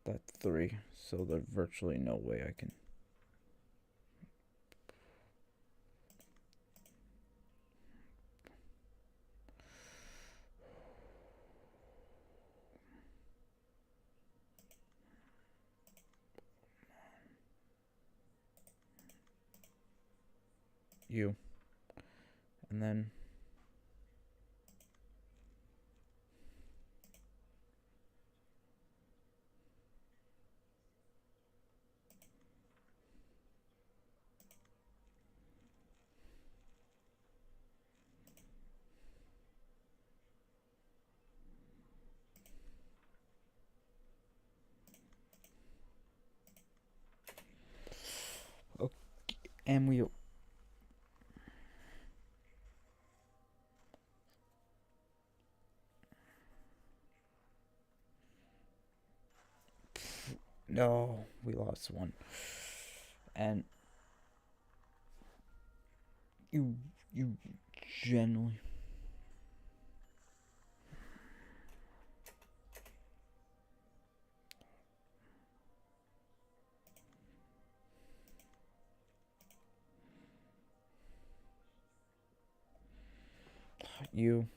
that's three, so there's virtually no way I can. You, and then And we... No, we lost one. And you generally... You,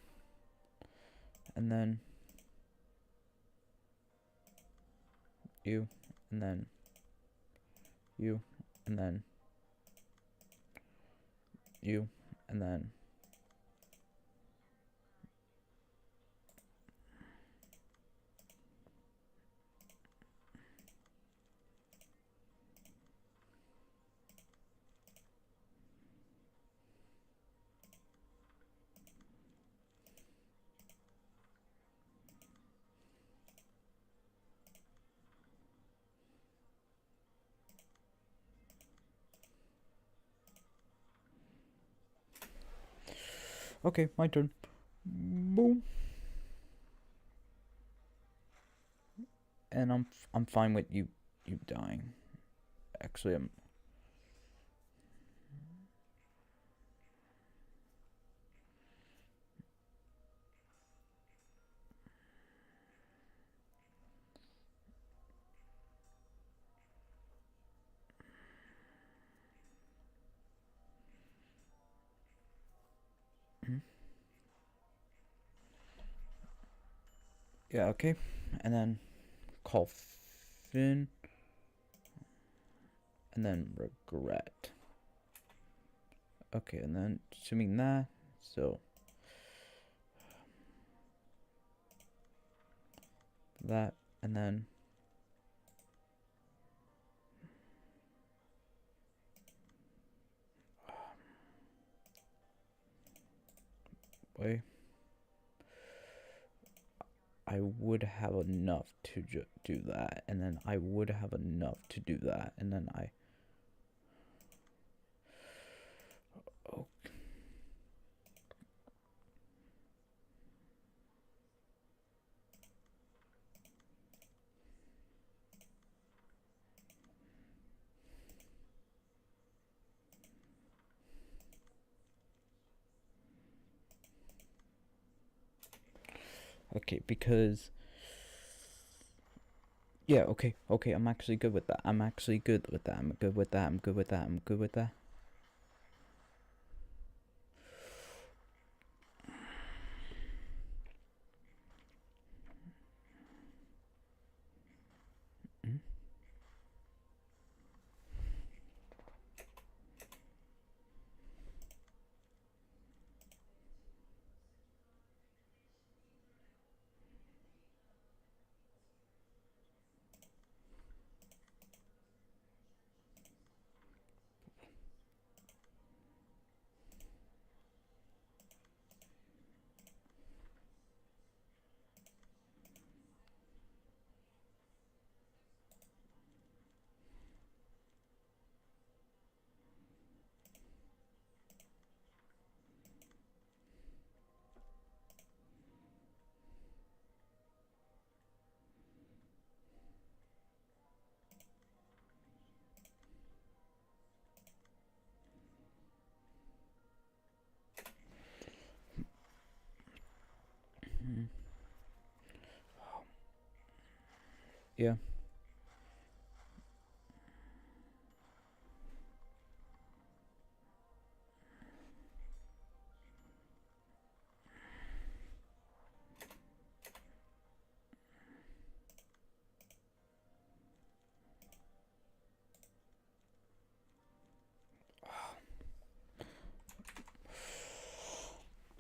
and then you, and then you, and then you, and then okay, my turn. Boom. And I'm fine with you dying. Actually, I'm... Yeah, okay. And then call Finn. And then regret. Okay, and then assuming that, so that, and then wait, I would have enough to do that, and then I would have enough to do that, and then I... Oh. Okay, because... Yeah, okay, I'm actually good with that. I'm good with that. I'm good with that. Mm-hmm. Yeah.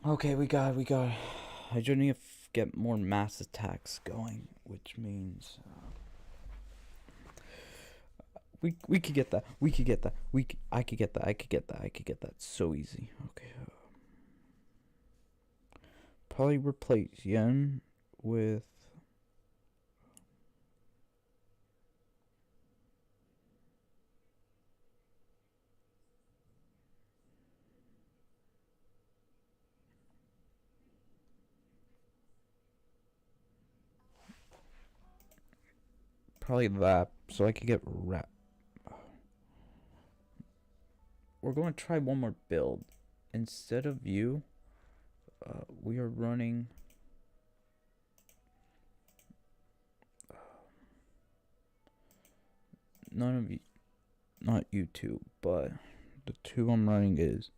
Okay, we got. I just need to get more mass attacks going, which means we could get that. I could get that so easy. Okay. Probably replace Yen with... probably that, so I could get we're going to try one more build. Instead of you, we are running. None of you, not you two, but the two I'm running is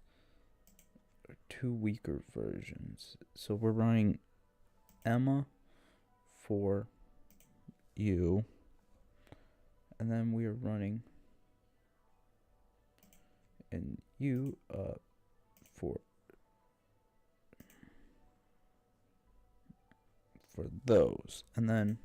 two weaker versions. So we're running Emma for you, and then we are running and you for those, and then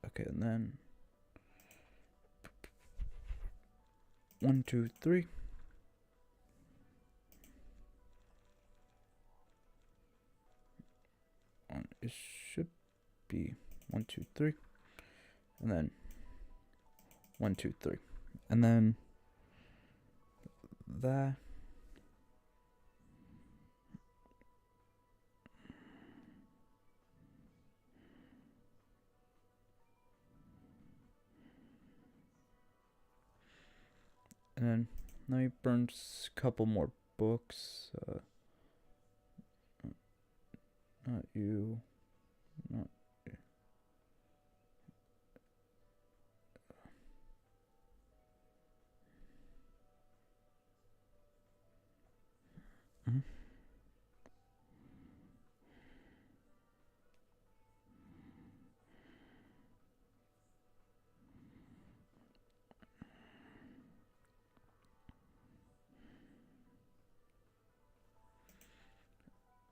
okay, and then 1, 2, 3. It should be 1, 2, 3, and then 1, 2, 3, and then that. And then let me burn a couple more books. Not you. Not you. Mm-hmm.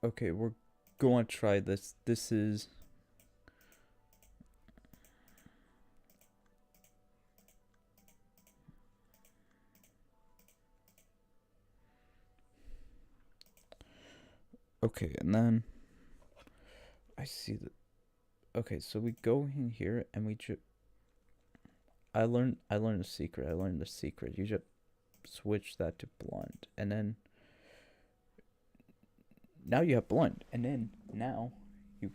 Okay, we're going to try this. This is okay, and then I see that. Okay, so we go in here and we just. I learned the secret. I learned the secret. You just switch that to blunt, and then now you have blunt, and then now you.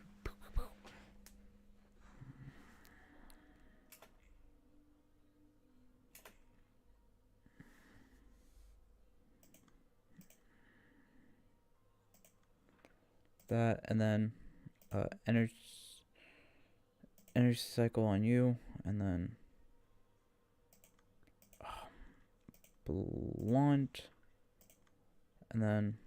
That, and then energy cycle on you, and then blunt, and then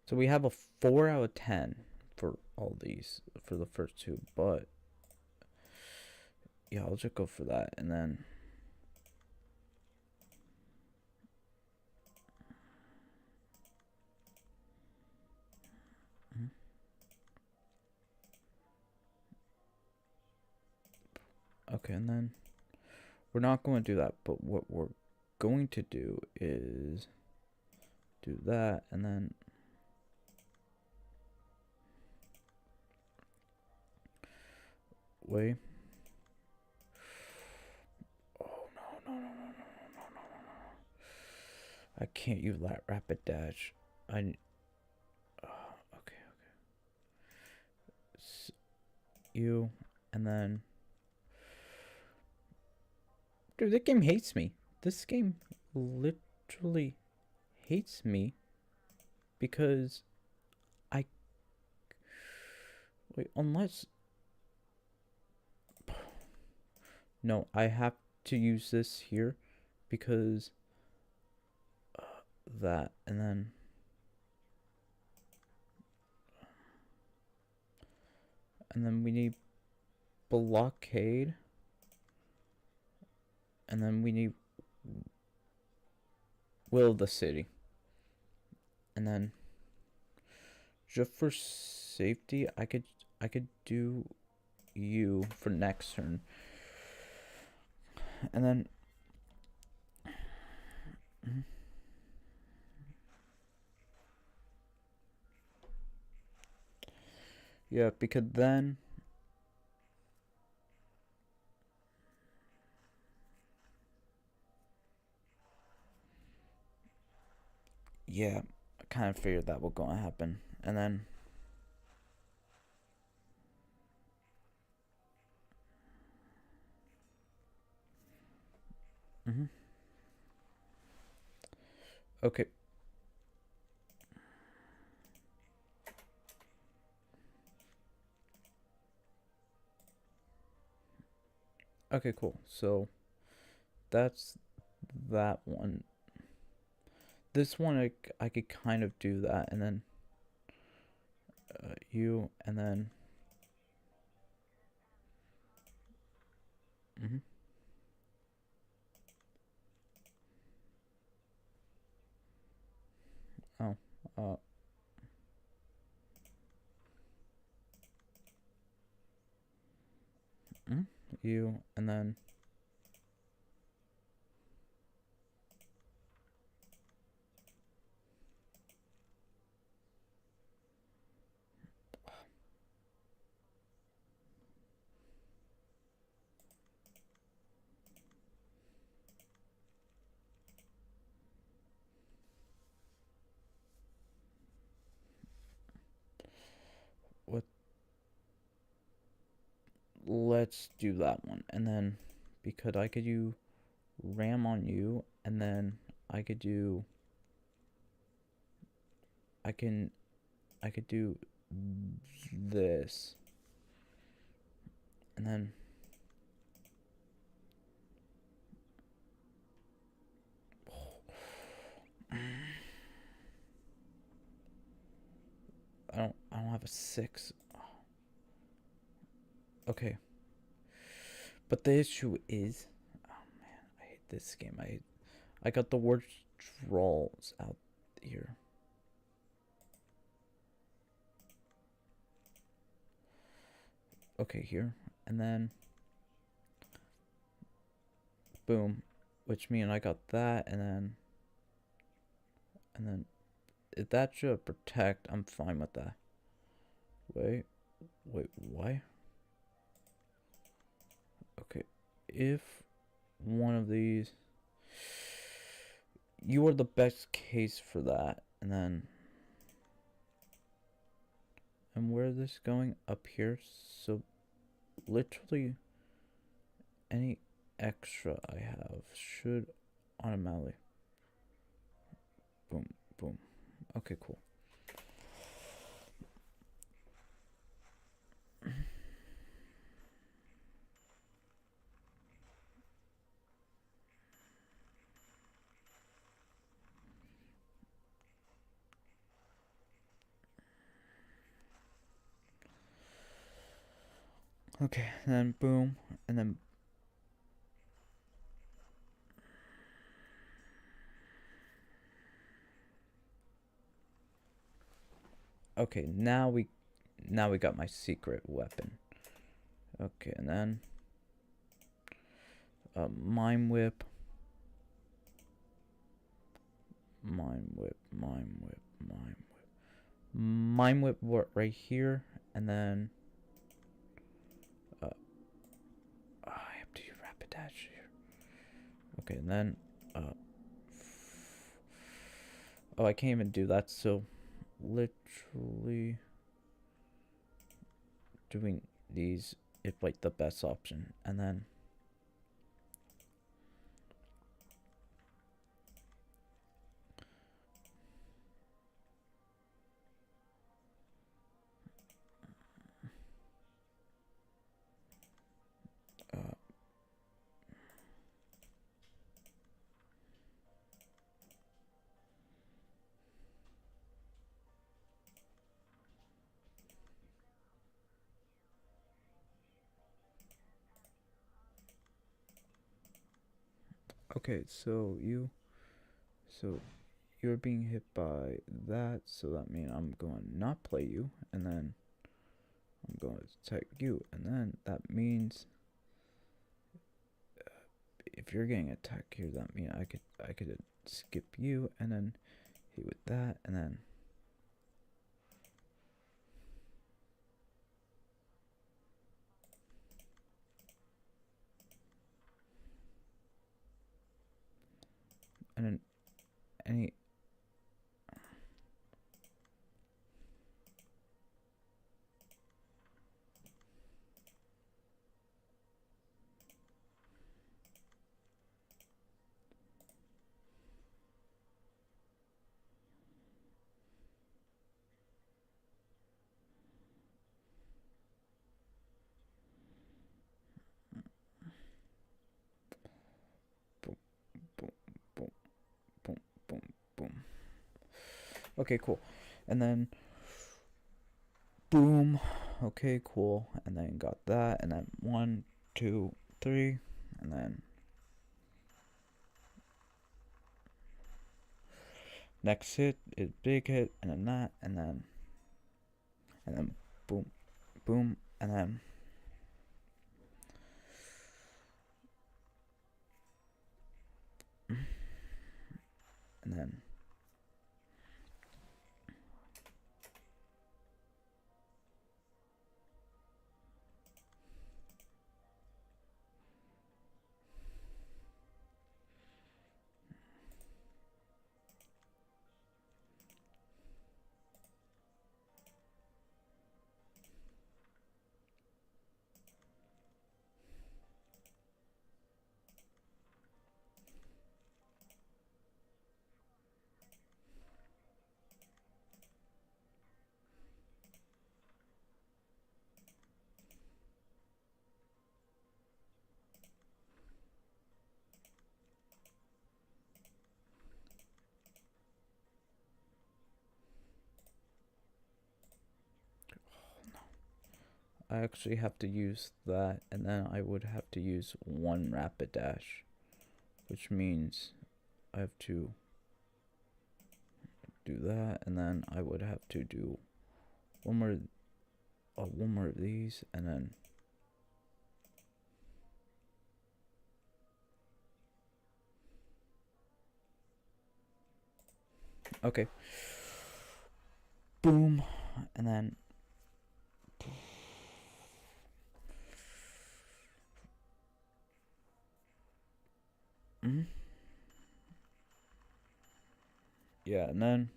so we have a 4 out of 10 for all these for the first two, but yeah, I'll just go for that, and then okay, and then we're not going to do that, but what we're going to do is do that, and then wait. Oh no. I can't use that rapid dash. Okay. You, and then dude, that game hates me. This game literally hates me because I wait, unless no, I have to use this here because that, and then we need blockade, and then we need will of the city, and then just for safety I could do you for next turn, and then Yeah, because then... Yeah, I kind of figured that was going to happen. And then... Mm-hmm. Okay. Okay, cool. So, that's that one. This one, I could kind of do that, and then you, and then... Mm-hmm. Oh, uh, mm-hmm. You, and then... What? Let's do that one, and then... Because I could do ram on you, and then I could do... I can... I could do this, and then... I don't have a 6. Okay. But the issue is, oh man, I hate this game. I got the worst draws out here. Okay, here, and then boom, which means I got that, and then if that should protect, I'm fine with that. Wait, why? Okay, if one of these, you are the best case for that, and where is this going? Up here, so literally any extra I have should automatically boom, boom. Okay, cool. Okay, and then boom, and then okay, now we got my secret weapon. Okay, and then mime whip, mime whip, mime whip, mime whip, mime whip right here, and then I have to do rapid dash here. Okay, and then oh, I can't even do that, so literally doing these is like the best option, and then okay, so you're being hit by that, so that means I'm going to not play you, and then I'm going to attack you, and then that means if you're getting attacked here, that means I could skip you, and then hit with that, and then and then any. Boom, boom, boom, boom, boom, boom. Okay, cool. And then boom. Okay, cool. And then got that. And then 1, 2, 3. And then next hit is big hit. And then that. And then boom, boom. And then and then I actually have to use that, and then I would have to use 1 rapid dash, which means I have to do that, and then I would have to do one more of these, and then okay, boom, and then yeah, and then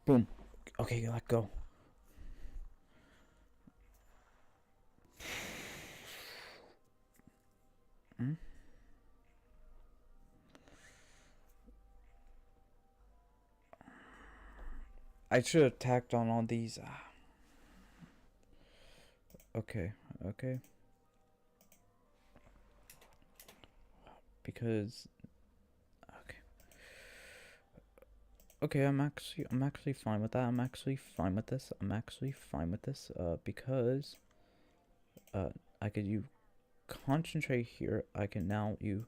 boom. Okay, let go. I should have tacked on all these. Okay, okay. Because okay, I'm actually fine with that. I'm actually fine with this. Because I could you concentrate here. I can now you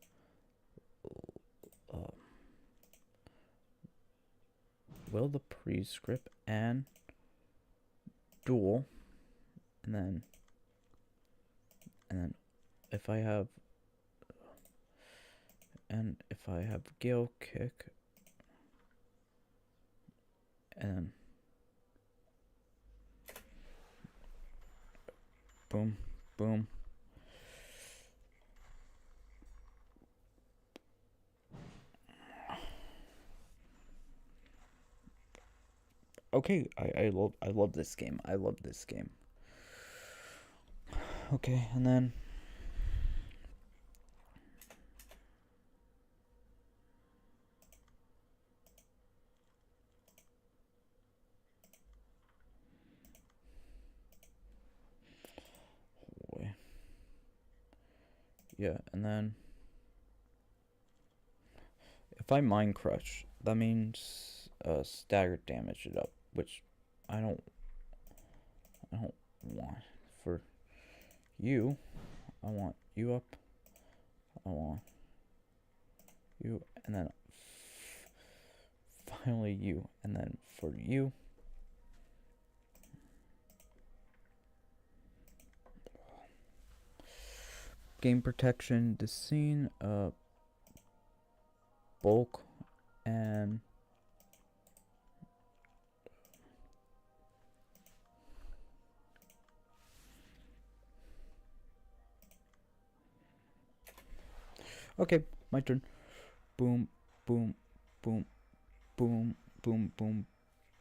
will the prescript and duel, and then if I have Gale kick, and boom, boom. Okay, I love this game. I love this game. Okay, and then yeah, and then if I mind crush, that means staggered damage it up, which I don't want. For you, I want you up. I want you, and then finally you, and then for you, game protection, the scene, bulk, and okay, my turn. boom, boom, boom, boom, boom, boom,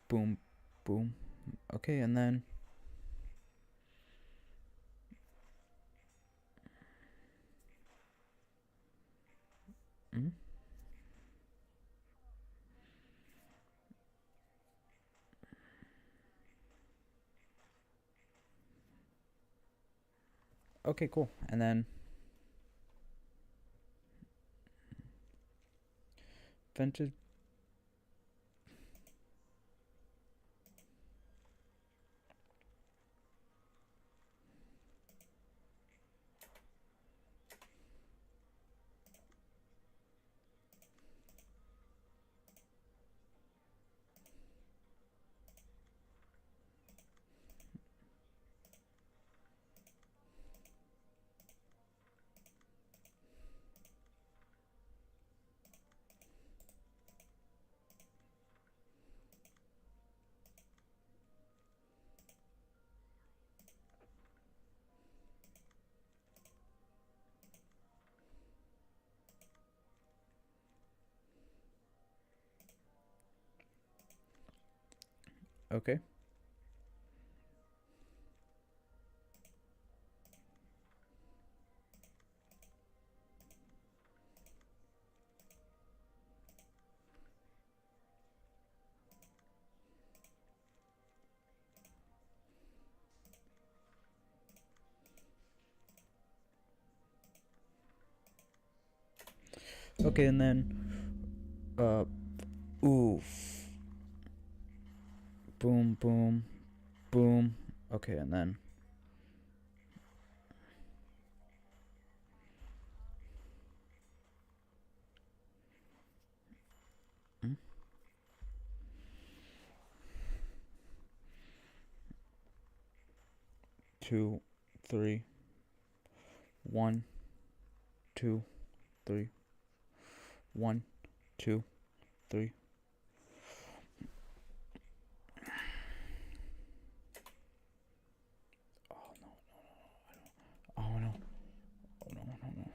boom, boom. Okay, and then okay, cool. And then vented. Okay. Okay, and then oof. Boom, boom, boom. Okay, and then 2, 3, 1, 2, 3, 1, 2, 3. Oh no, no, no, I don't. Oh no. Oh no, no, no.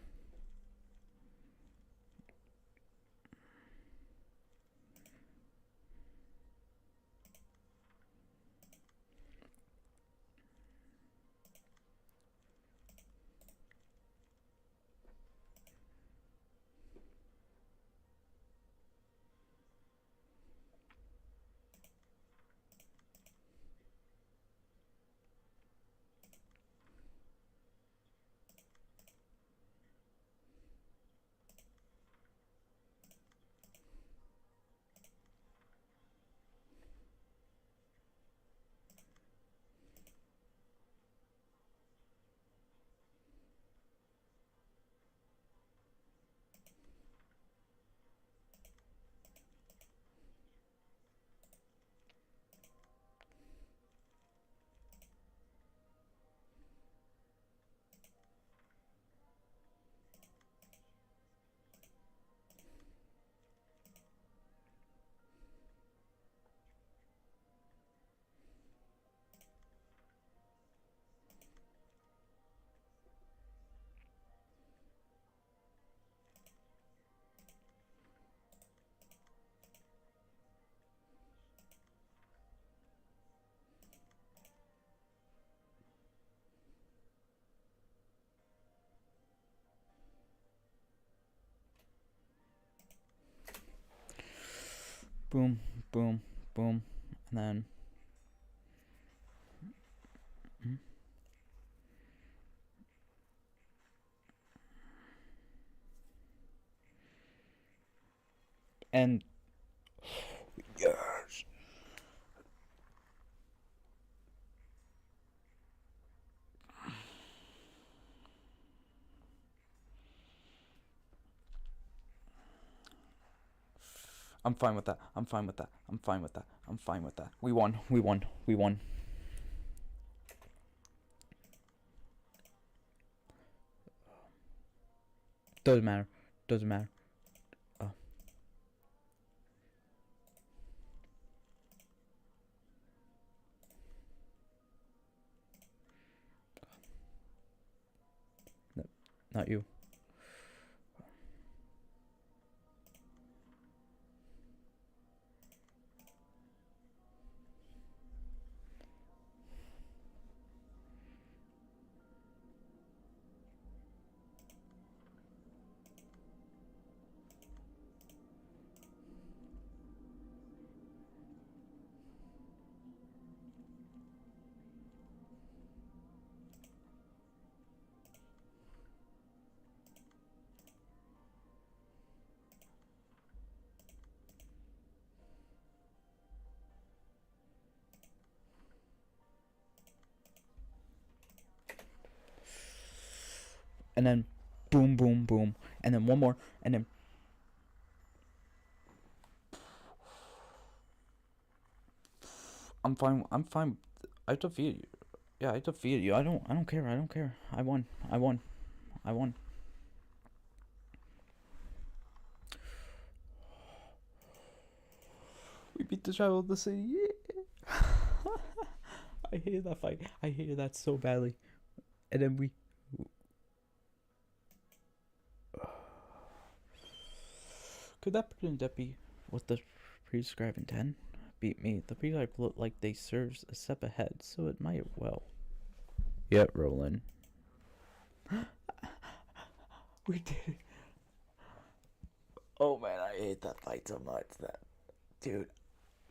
Boom, boom, boom, and then and yes. I'm fine with that. I'm fine with that. I'm fine with that. I'm fine with that. We won. We won. We won. Doesn't matter. Doesn't matter. Oh. No, not you. and then boom, boom, boom, and then one more, and then I'm fine. I'm fine. I defeated you. Yeah, I defeated you. I don't care. I don't care. I won. I won. I won. We beat the Shadow of the City. Yeah. I hated that fight. I hated that so badly. And then we. Could that pretend that be what the prescribed intent? Beat me. The prescribed looked like they serves a step ahead, so it might well. Yeah, Roland. We did it. Oh man, I hate that fight so much. That dude,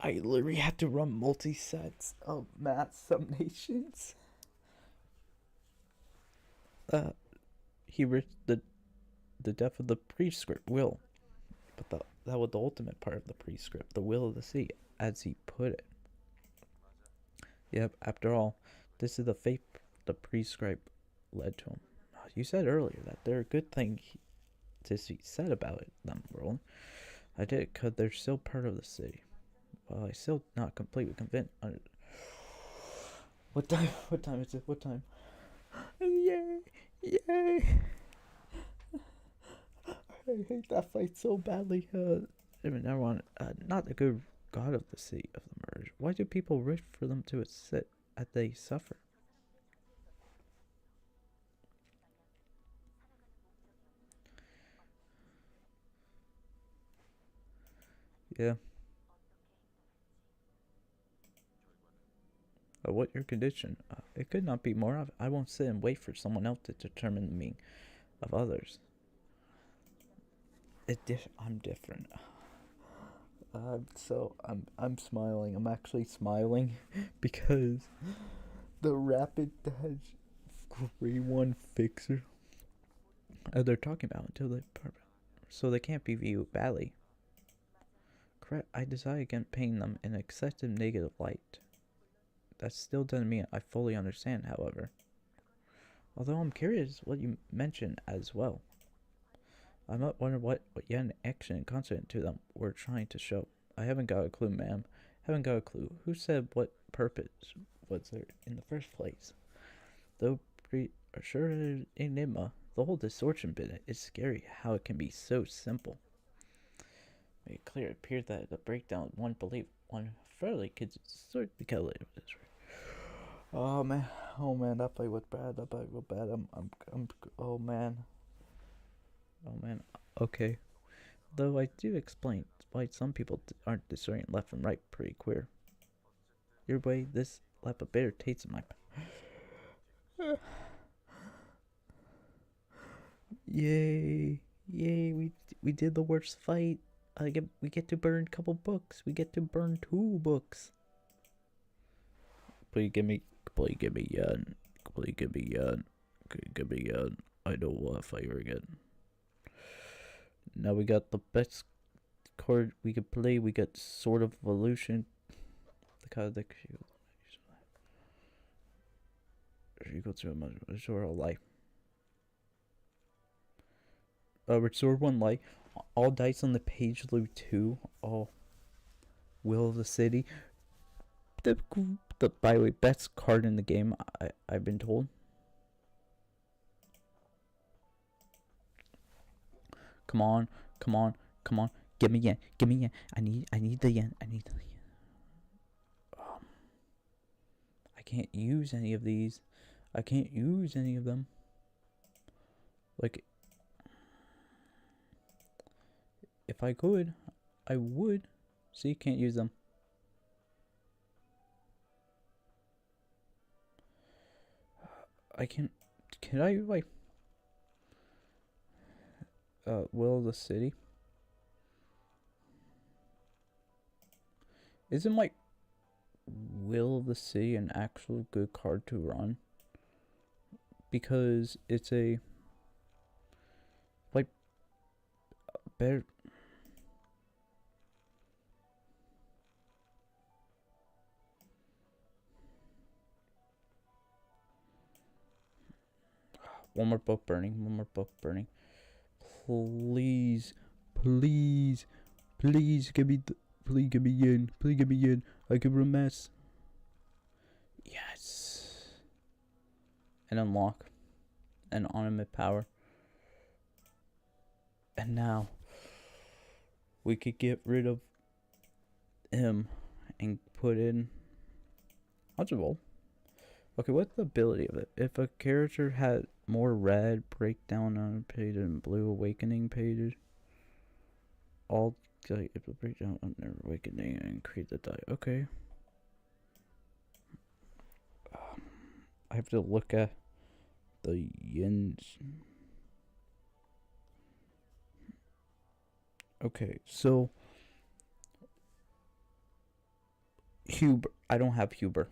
I literally had to run multi sets of math summations. Uh, he reached the depth of the prescript will, but that was the ultimate part of the prescript, the will of the sea, as he put it. Yep. After all, this is the fate the prescript led to him. You said earlier that there are good things to be said about it, them, Roland. I did it because they're still part of the city. Well, I still not completely convinced. What time? What time is it? What time? Yay! Yay! I hate that fight so badly. Never mind. Not the good god of the city of the merge. Why do people wish for them to sit as they suffer? Yeah. What your condition? It could not be more of. I won't sit and wait for someone else to determine the meaning of others. I'm different. I'm smiling. I'm actually smiling because the rapid dash grade 1 fixer they're talking about until they so they can't be viewed badly. Correct. I decide against painting them in excessive negative light. That still doesn't mean I fully understand, however. Although I'm curious what you mentioned as well. I might wonder what yen action and consonant to them were trying to show. I haven't got a clue, ma'am. Haven't got a clue. Who said what purpose was there in the first place? Though sure enigma, the whole distortion bit is scary how it can be so simple. Make it clear, it appears that the breakdown one belief one fairly could sort the calculator. Oh man, that fight was bad. That fight was bad. Oh man. Oh man. Okay. Though I do explain why some people aren't discerning left and right pretty queer. Your way, this left a bitter taste in my. Yay! Yay! We did the worst fight. We get to burn a couple books. We get to burn 2 books. Please give me yen. Please give me yen. Give me yen. I don't want to fight her again. Now we got the best card we could play. We got Sword of Evolution. The card that she goes through a much restore life. Restore 1 life. All dice on the page lose 2. All will of the city. The by the way best card in the game. I've been told. Come on, come on, come on. Give me yen. Give me yen. I need the yen. I need the yen. I can't use any of these. I can't use any of them. Like, if I could, I would. See, can't use them. I can I like will of the city? Isn't like will of the city an actual good card to run? Because it's a like better. One more book burning. One more book burning. Please, please, please give me please give me in. Please give me in. I can romance. Yes. And unlock an ornament power. And now we could get rid of him and put in Hodgeville. Okay, what's the ability of it? If a character had more red breakdown on page and blue awakening pages, all like if a breakdown on their awakening and create the die. Okay. I have to look at the yins. Okay, so Huber. I don't have Huber.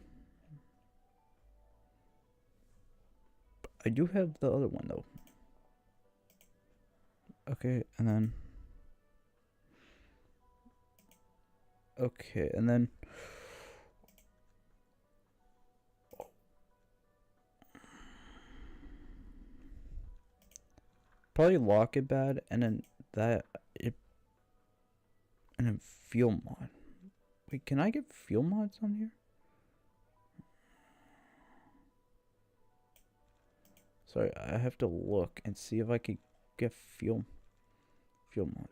I do have the other one though. Okay, and then okay, and then probably lock it bad, and then that it, and then fuel mod. Wait, can I get fuel mods on here? Sorry, I have to look and see if I could get fuel mods.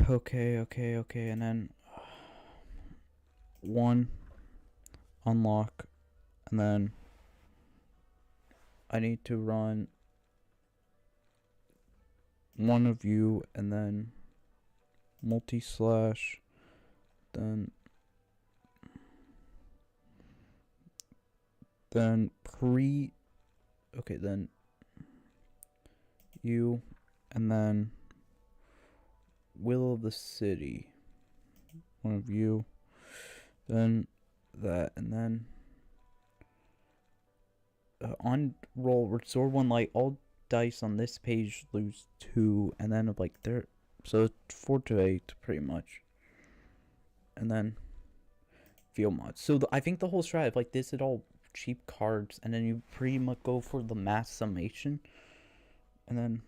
Okay, and then one unlock, and then I need to run one of you, and then multi-slash, then okay, then you, and then Will of the City, one of you, then that, and then on roll restore one light. All dice on this page lose 2, and then like there, so 4 to 8 pretty much, and then field mods. So I think the whole strat of like this is all cheap cards, and then you pretty much go for the mass summation, and then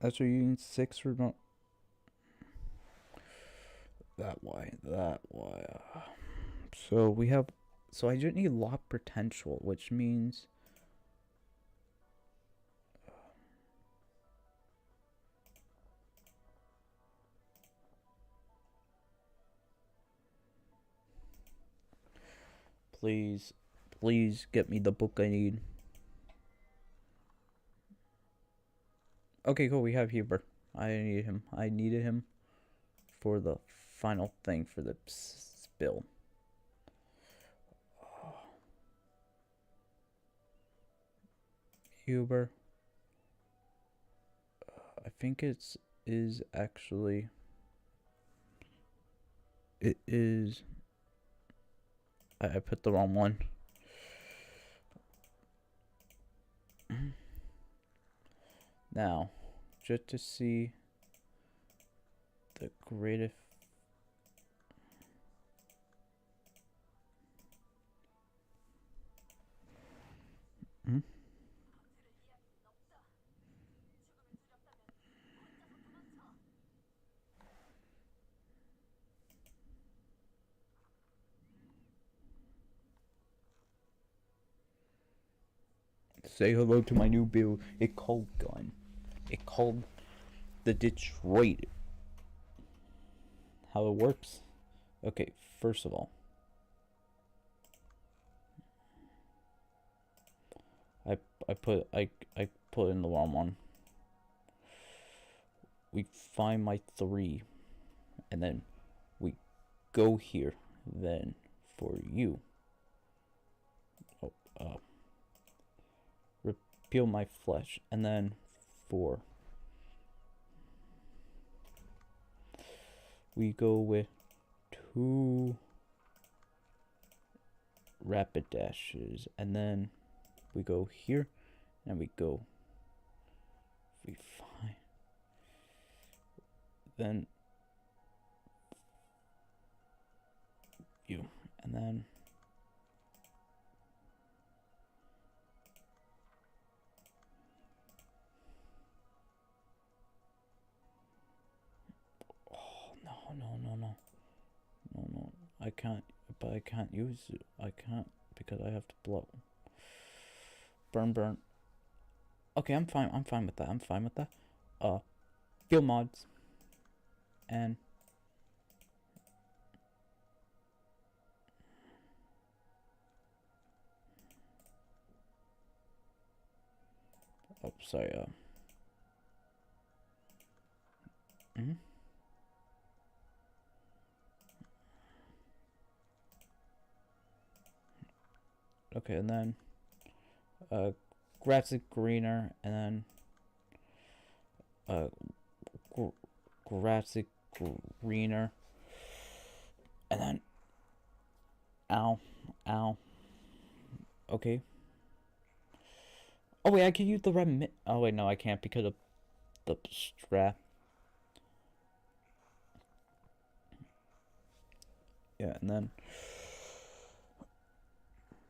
that's what you need 6 or not. That why. So we have. So I just need lock potential, which means. Please get me the book I need. Okay, cool. We have Huber. I needed him for the final thing for the spill. Huber. I think it is actually. It is. I put the wrong one. Now, just to see the greatest. Say hello to my new build. It called gun. It called the Detroit. How it works? Okay, first of all, I put in the wrong one. We find my 3, and then we go here. Then for you, repeal my flesh, and then 4. We go with 2 rapid dashes, and then we go here, and we go V5. Then U, and then no, I can't, but I can't use it. I can't because I have to blow. Burn. Okay, I'm fine with that. Field mods. And oh, sorry, okay, and then grassy greener, and then grassy greener, and then ow. Okay. Oh wait, I can use the red oh wait, no, I can't because of the strap. Yeah, and then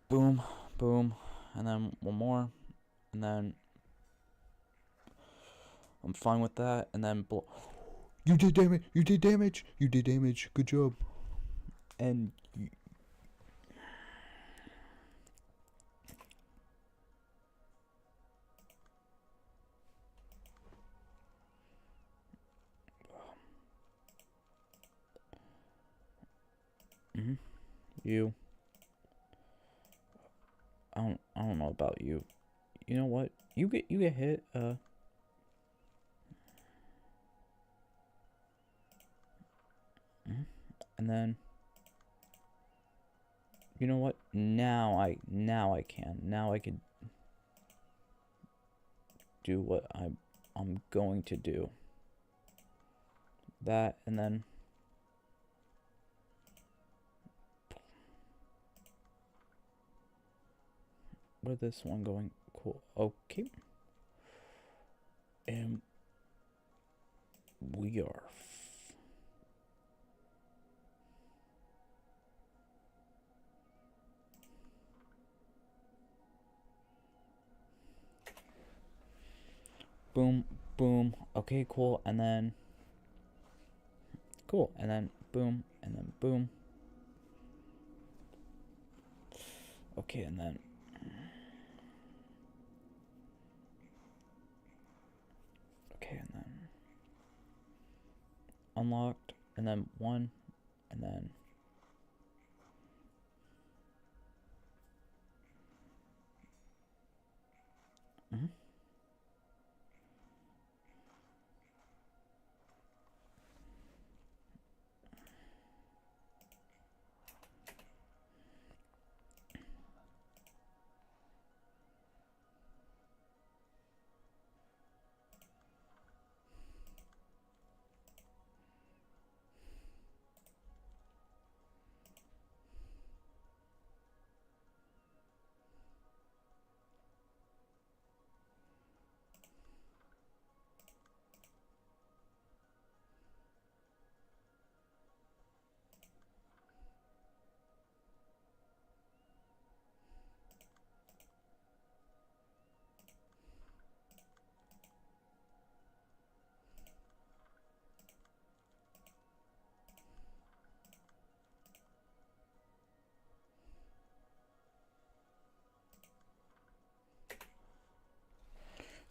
boom, and then one more, and then I'm fine with that, and then you did damage, good job. And you, I don't know about you. You know what? You get hit. And then you know what? Now I can do what I'm going to do. That, and then where this one going? Cool. Okay. And we are boom. Okay, cool. And then cool. And then boom. And then boom. Okay, and then unlocked, and then 1, and then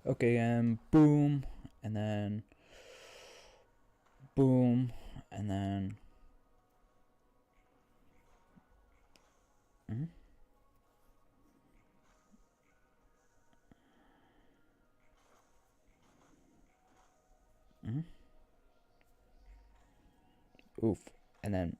okay, and boom, and then boom, and then oof, and then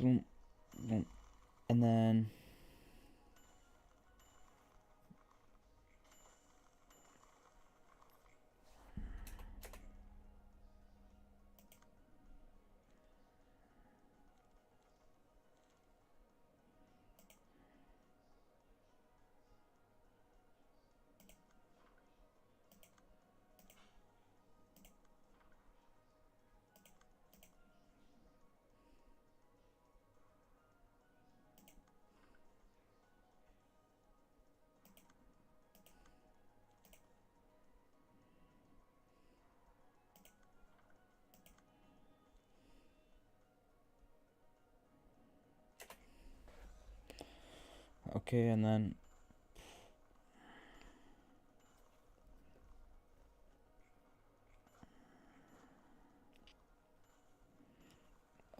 boom, boom, and then. Okay, and then.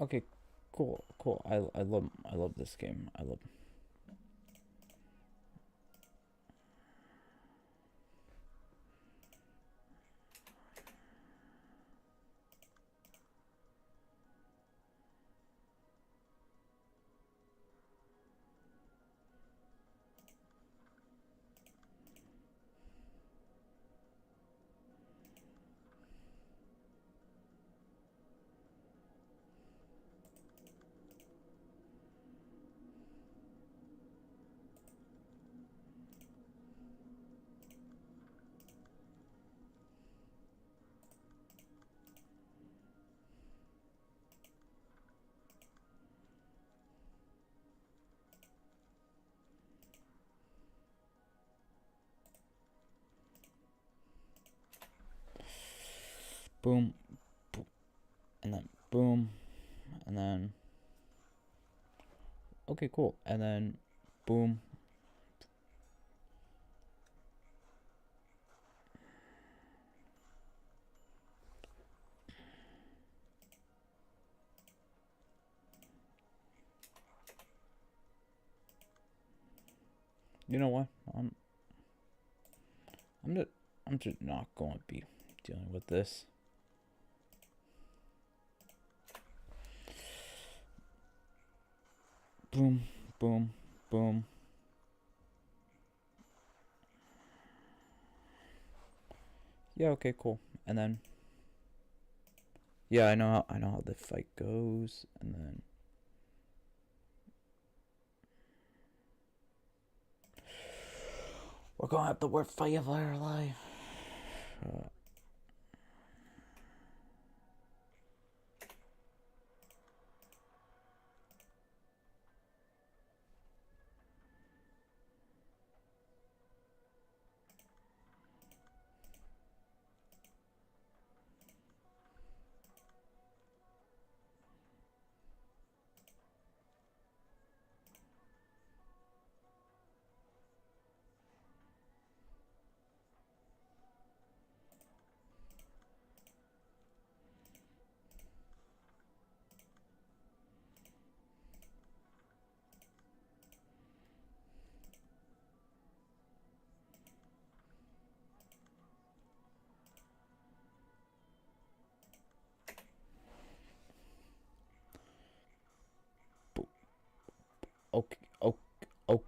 Okay, cool, cool. I love this game. I love. Boom, boom, and then boom, and then. Okay, cool, and then boom. You know what? I'm just, I'm just not going to be dealing with this. Boom, boom, boom. Yeah, okay, cool. And then yeah, I know how the fight goes, and then we're going to have the worst fight of our life. Okay, okay, okay,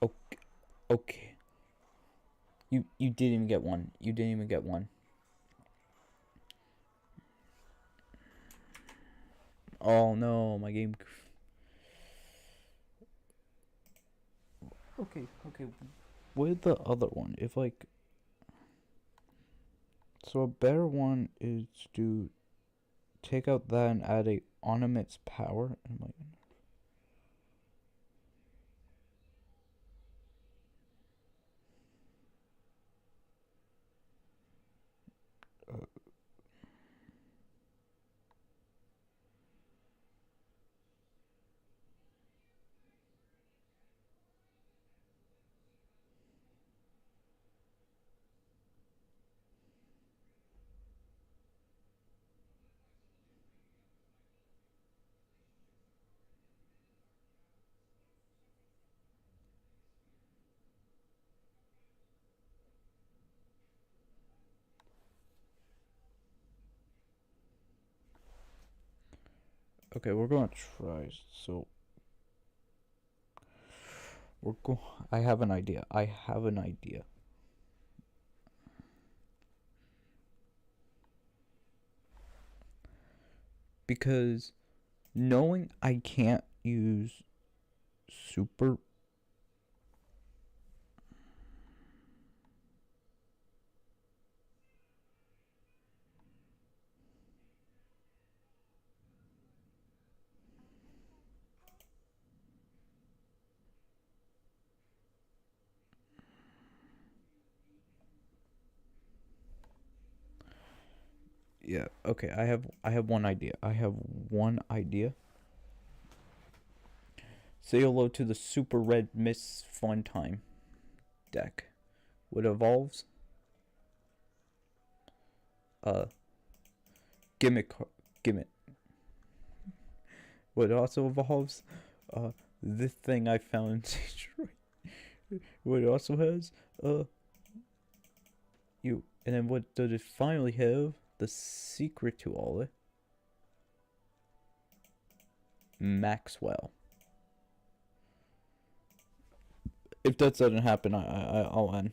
okay, okay. You didn't even get one. You didn't even get one. Oh no, my game. Okay, okay. With the other one, if like, so a better one is to take out that and add a ornament's power. And like, Okay, we're gonna try. So we're go. I have an idea. I have an idea. Because knowing I can't use super. Yeah. Okay. I have one idea. I have one idea. Say hello to the Super Red Miss Fun Time deck. What evolves? Uh, gimmick, gimmick. What also evolves? Uh, this thing I found in Detroit. What it also has? You. And then what does it finally have? The secret to all it. Maxwell. If that doesn't happen, I'll end.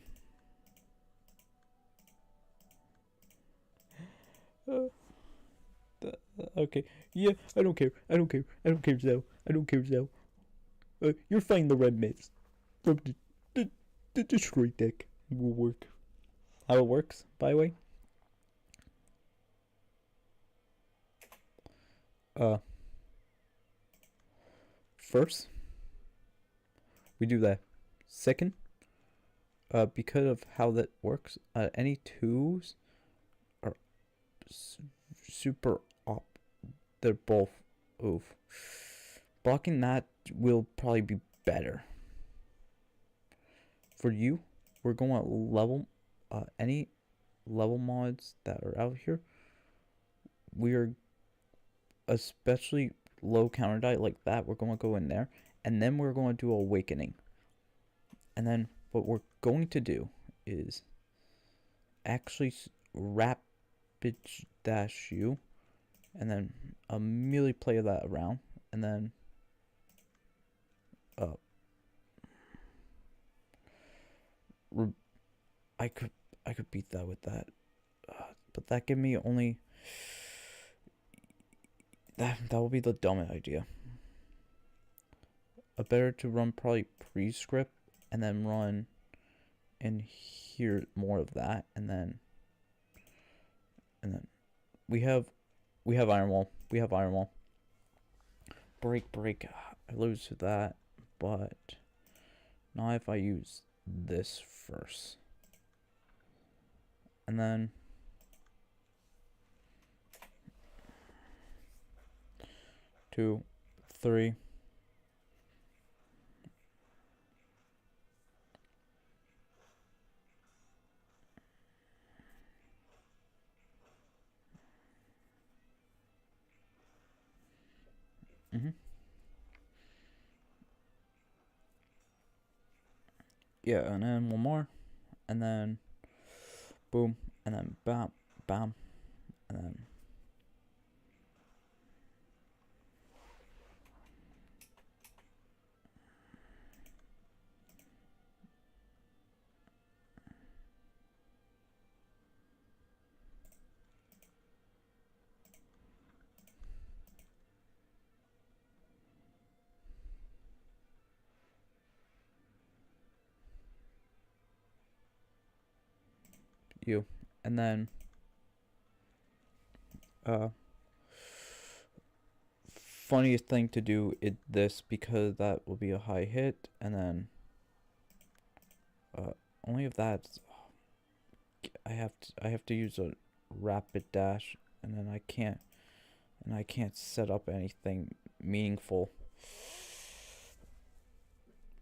Uh, okay. Yeah, I don't care. I don't care. I don't care, Zell. I don't care, Zell. You're finding the red myths from the Detroit deck. Will work. How it works, by the way. Uh, First, we do that. Second, because of how that works, any twos are super op. They're both oof. Blocking that will probably be better. For you, we're going to level any level mods that are out here. We are especially low counter die like that. We're going to go in there, and then we're going to do awakening. And then what we're going to do is actually rapid dash you, and then immediately play that around, and then I could beat that with that, but that give me only that will be the dumbest idea. A better to run probably pre-script and then run and hear more of that, and then we have Iron Wall. We have Iron Wall. Break. I lose to that, but now if I use this first, and then 2, 3. Yeah, and then one more, and then boom, and then bam, bam, and then you, and then funniest thing to do is this, because that will be a high hit, and then only if that's I have to use a rapid dash, and then I can't set up anything meaningful.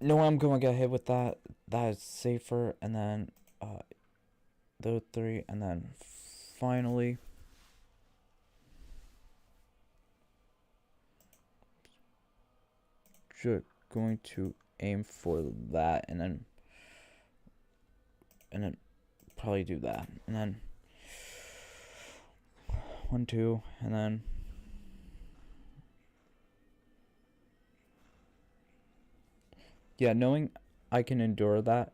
No, I'm gonna get hit with that. That is safer, and then those 3, and then finally just going to aim for that, and then probably do that, and then 1, 2, and then Yeah, knowing I can endure that,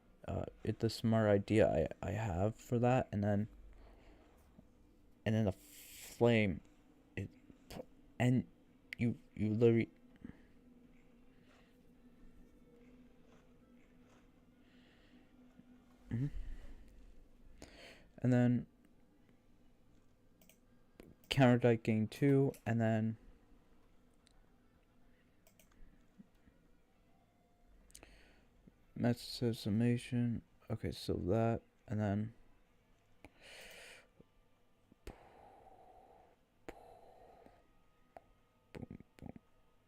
it's the smart idea I have for that, and then the flame, it, and you literally, mhm. And then counter gain 2, and then message summation. Okay, so that, and then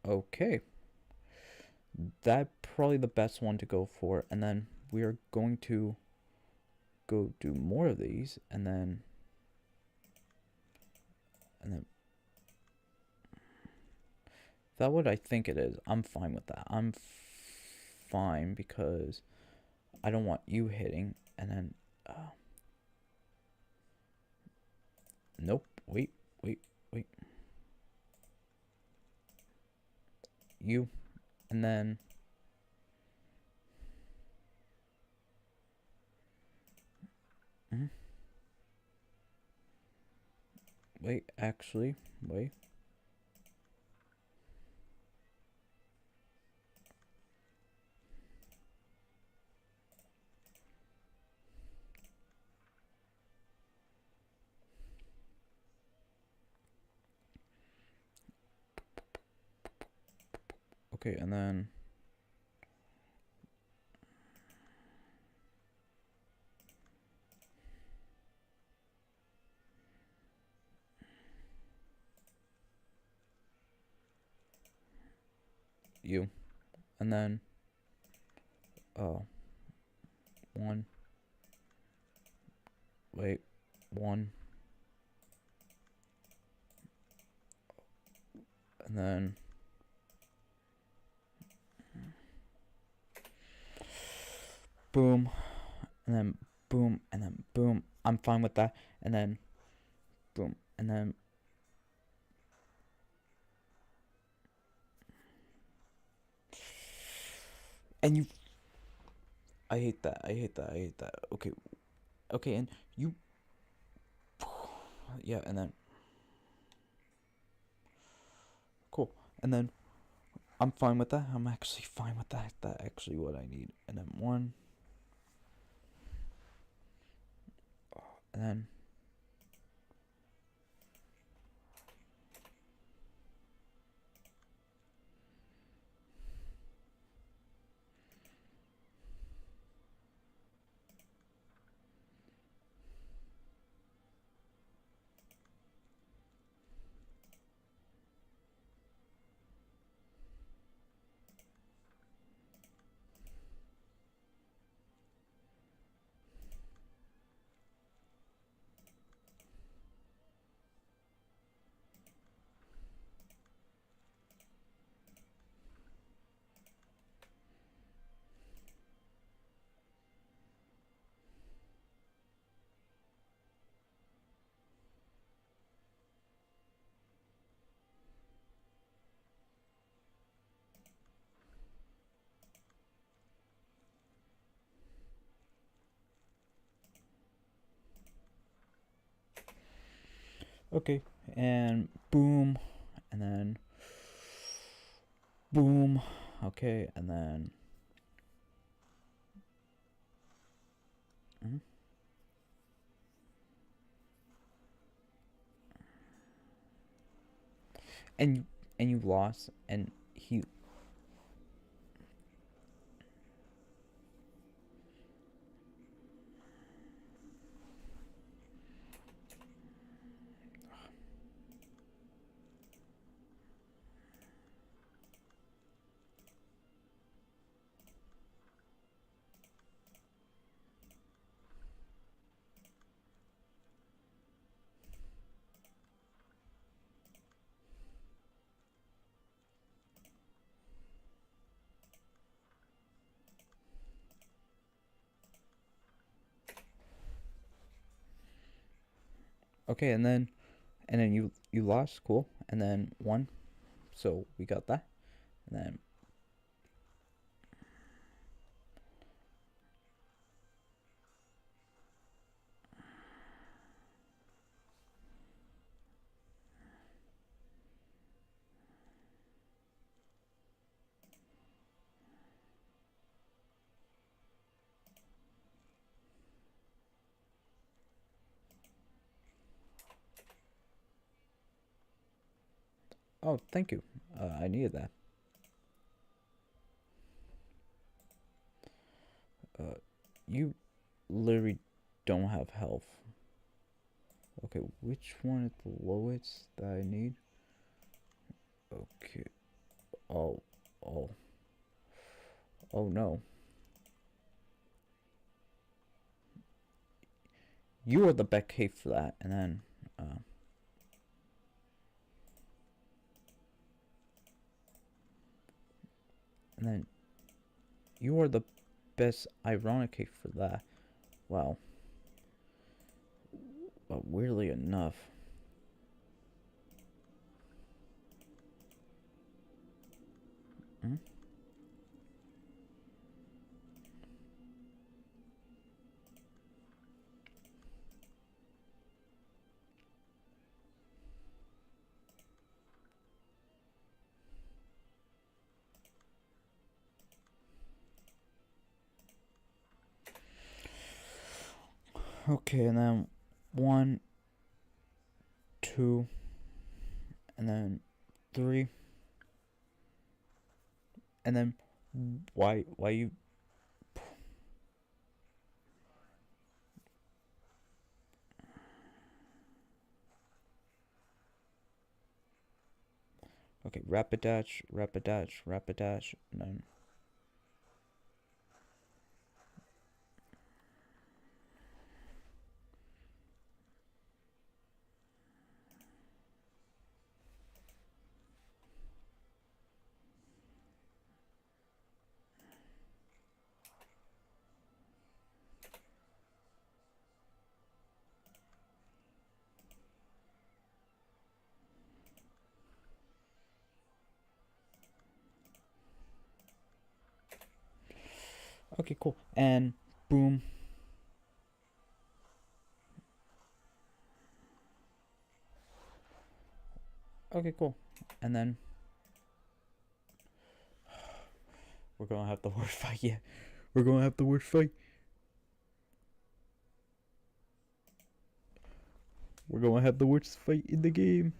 okay, that probably the best one to go for, and then we are going to go do more of these, and then that what I think it is. I'm fine with that. I'm fine because I don't want you hitting, and then nope. Wait. You, and then mhm. Wait. Actually, wait. Okay, and then you, and then oh, one. Wait, one, and then boom, and then boom, and then boom. I'm fine with that, and then boom, and you. I hate that. I hate that. Okay, and you. Yeah, and then cool, and then I'm fine with that. I'm actually fine with that. That's actually what I need. And then one, and then okay, and boom, and then boom. Okay, and then mhm. and and you lost, and he. Okay, and then you lost. Cool, and then one. So we got that, and then Oh, thank you. I needed that. You literally don't have health. Okay, which one is the lowest that I need? Okay. Oh, oh, oh no. You are the best case for that, and then, and then you are the best ironic case for that. Wow. But weirdly enough. Hmm? Okay, and then 1, 2, and then 3, and then why you? Okay, rapid dash, rapid dash, rapid dash, and then. Okay, cool. And boom. Okay, cool. And then we're gonna have the worst fight yet. We're gonna have the worst fight. We're gonna have the worst fight in the game.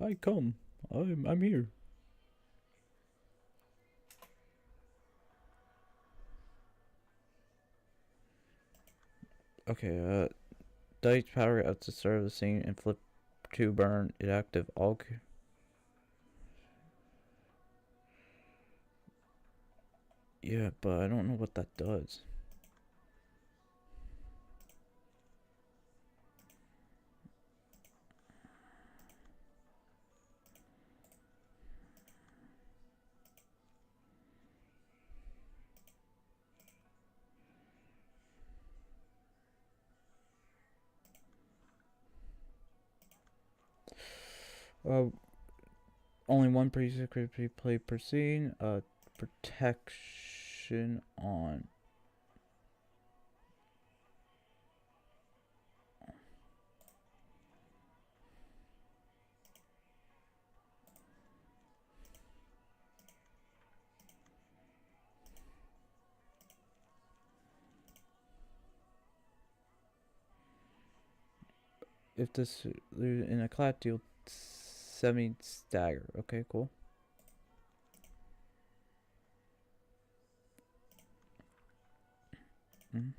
I come. I'm here. Okay, dice power out to start of the scene and flip to burn it active all. Yeah, but I don't know what that does. Uh, Only one preset could be played per scene. Protection on. If this in a class deal 70 stagger. Okay, cool. Mm-hmm.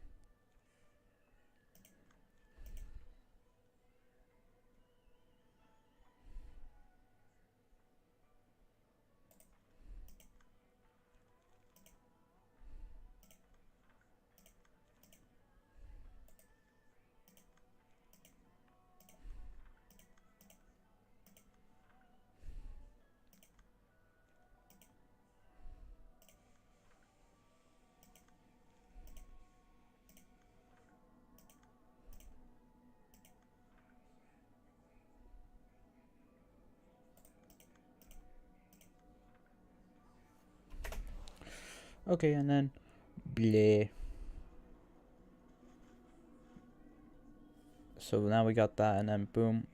Okay, and then bleh. So now we got that, and then boom.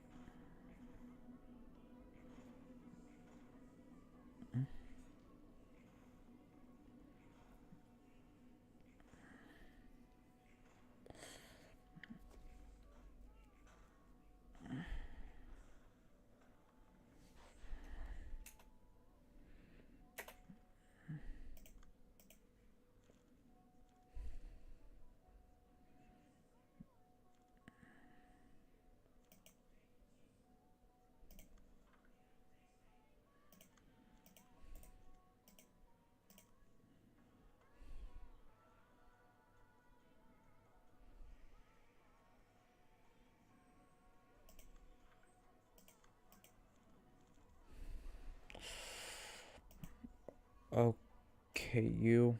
Okay, you,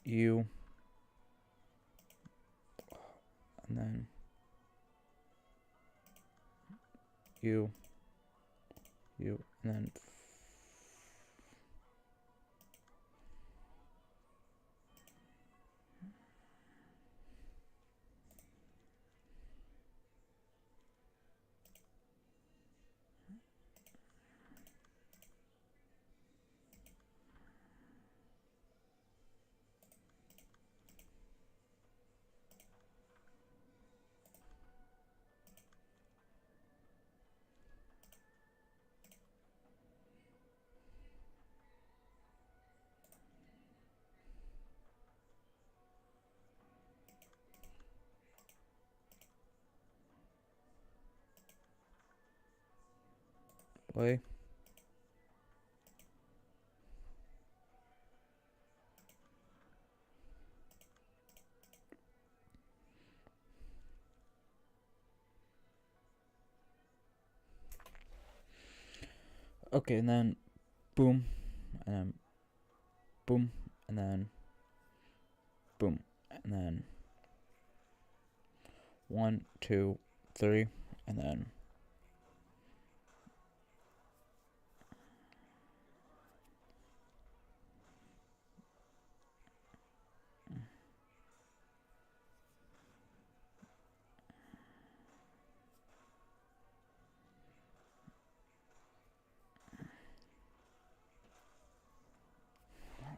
and then you, and then wait. Okay, and then boom, and then boom, and then boom, and then 1, 2, 3, and then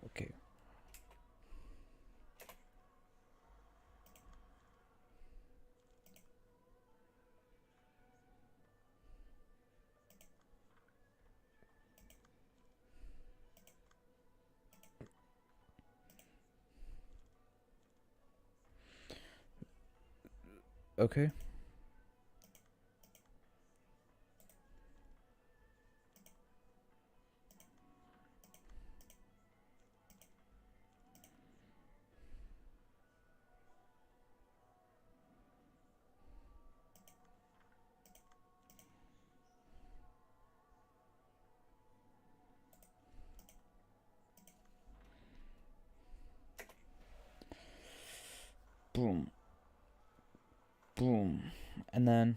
okay. Okay. Boom, boom, and then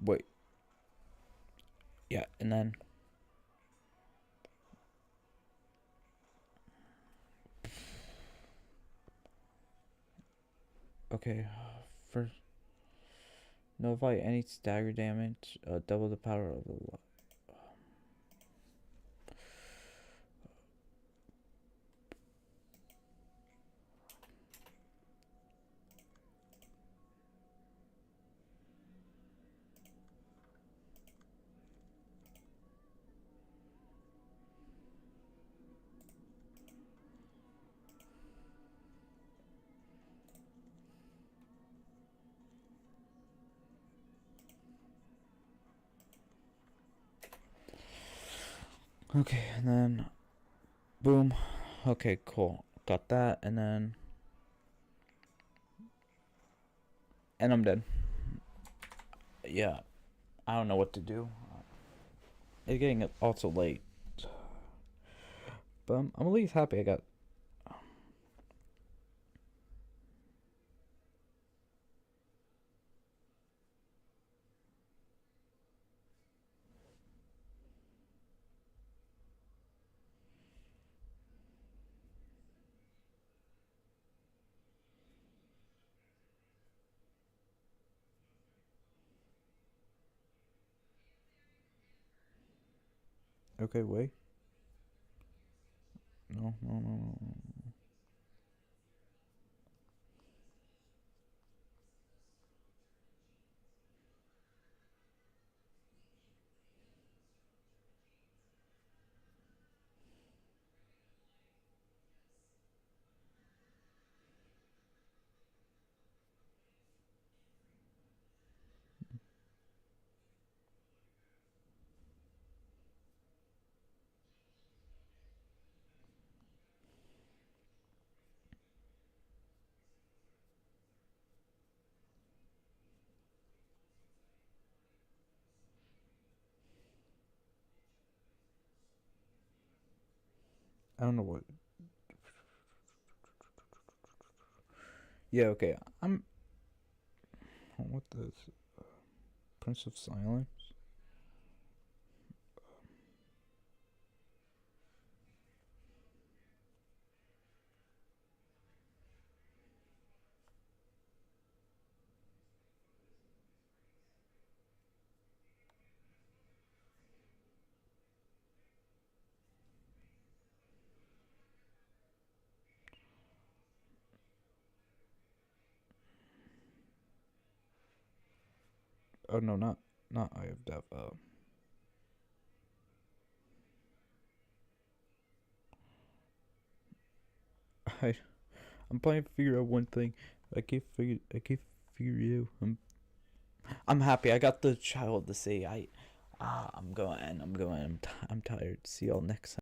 wait. Yeah, and then okay. First, notify any stagger damage. Double the power of the. Okay, and then boom. Okay, cool. Got that, and I'm dead. Yeah, I don't know what to do. It's getting also late, but I'm at least happy I got. Okay, wait. No, no, no, no. I don't know what. Yeah, okay. What the Prince of Silence? Oh no, not Eye of Death. I I'm trying to figure out one thing. I can't figure it out. I'm happy. I got the child to say I'm going. I'm tired. See y'all next time.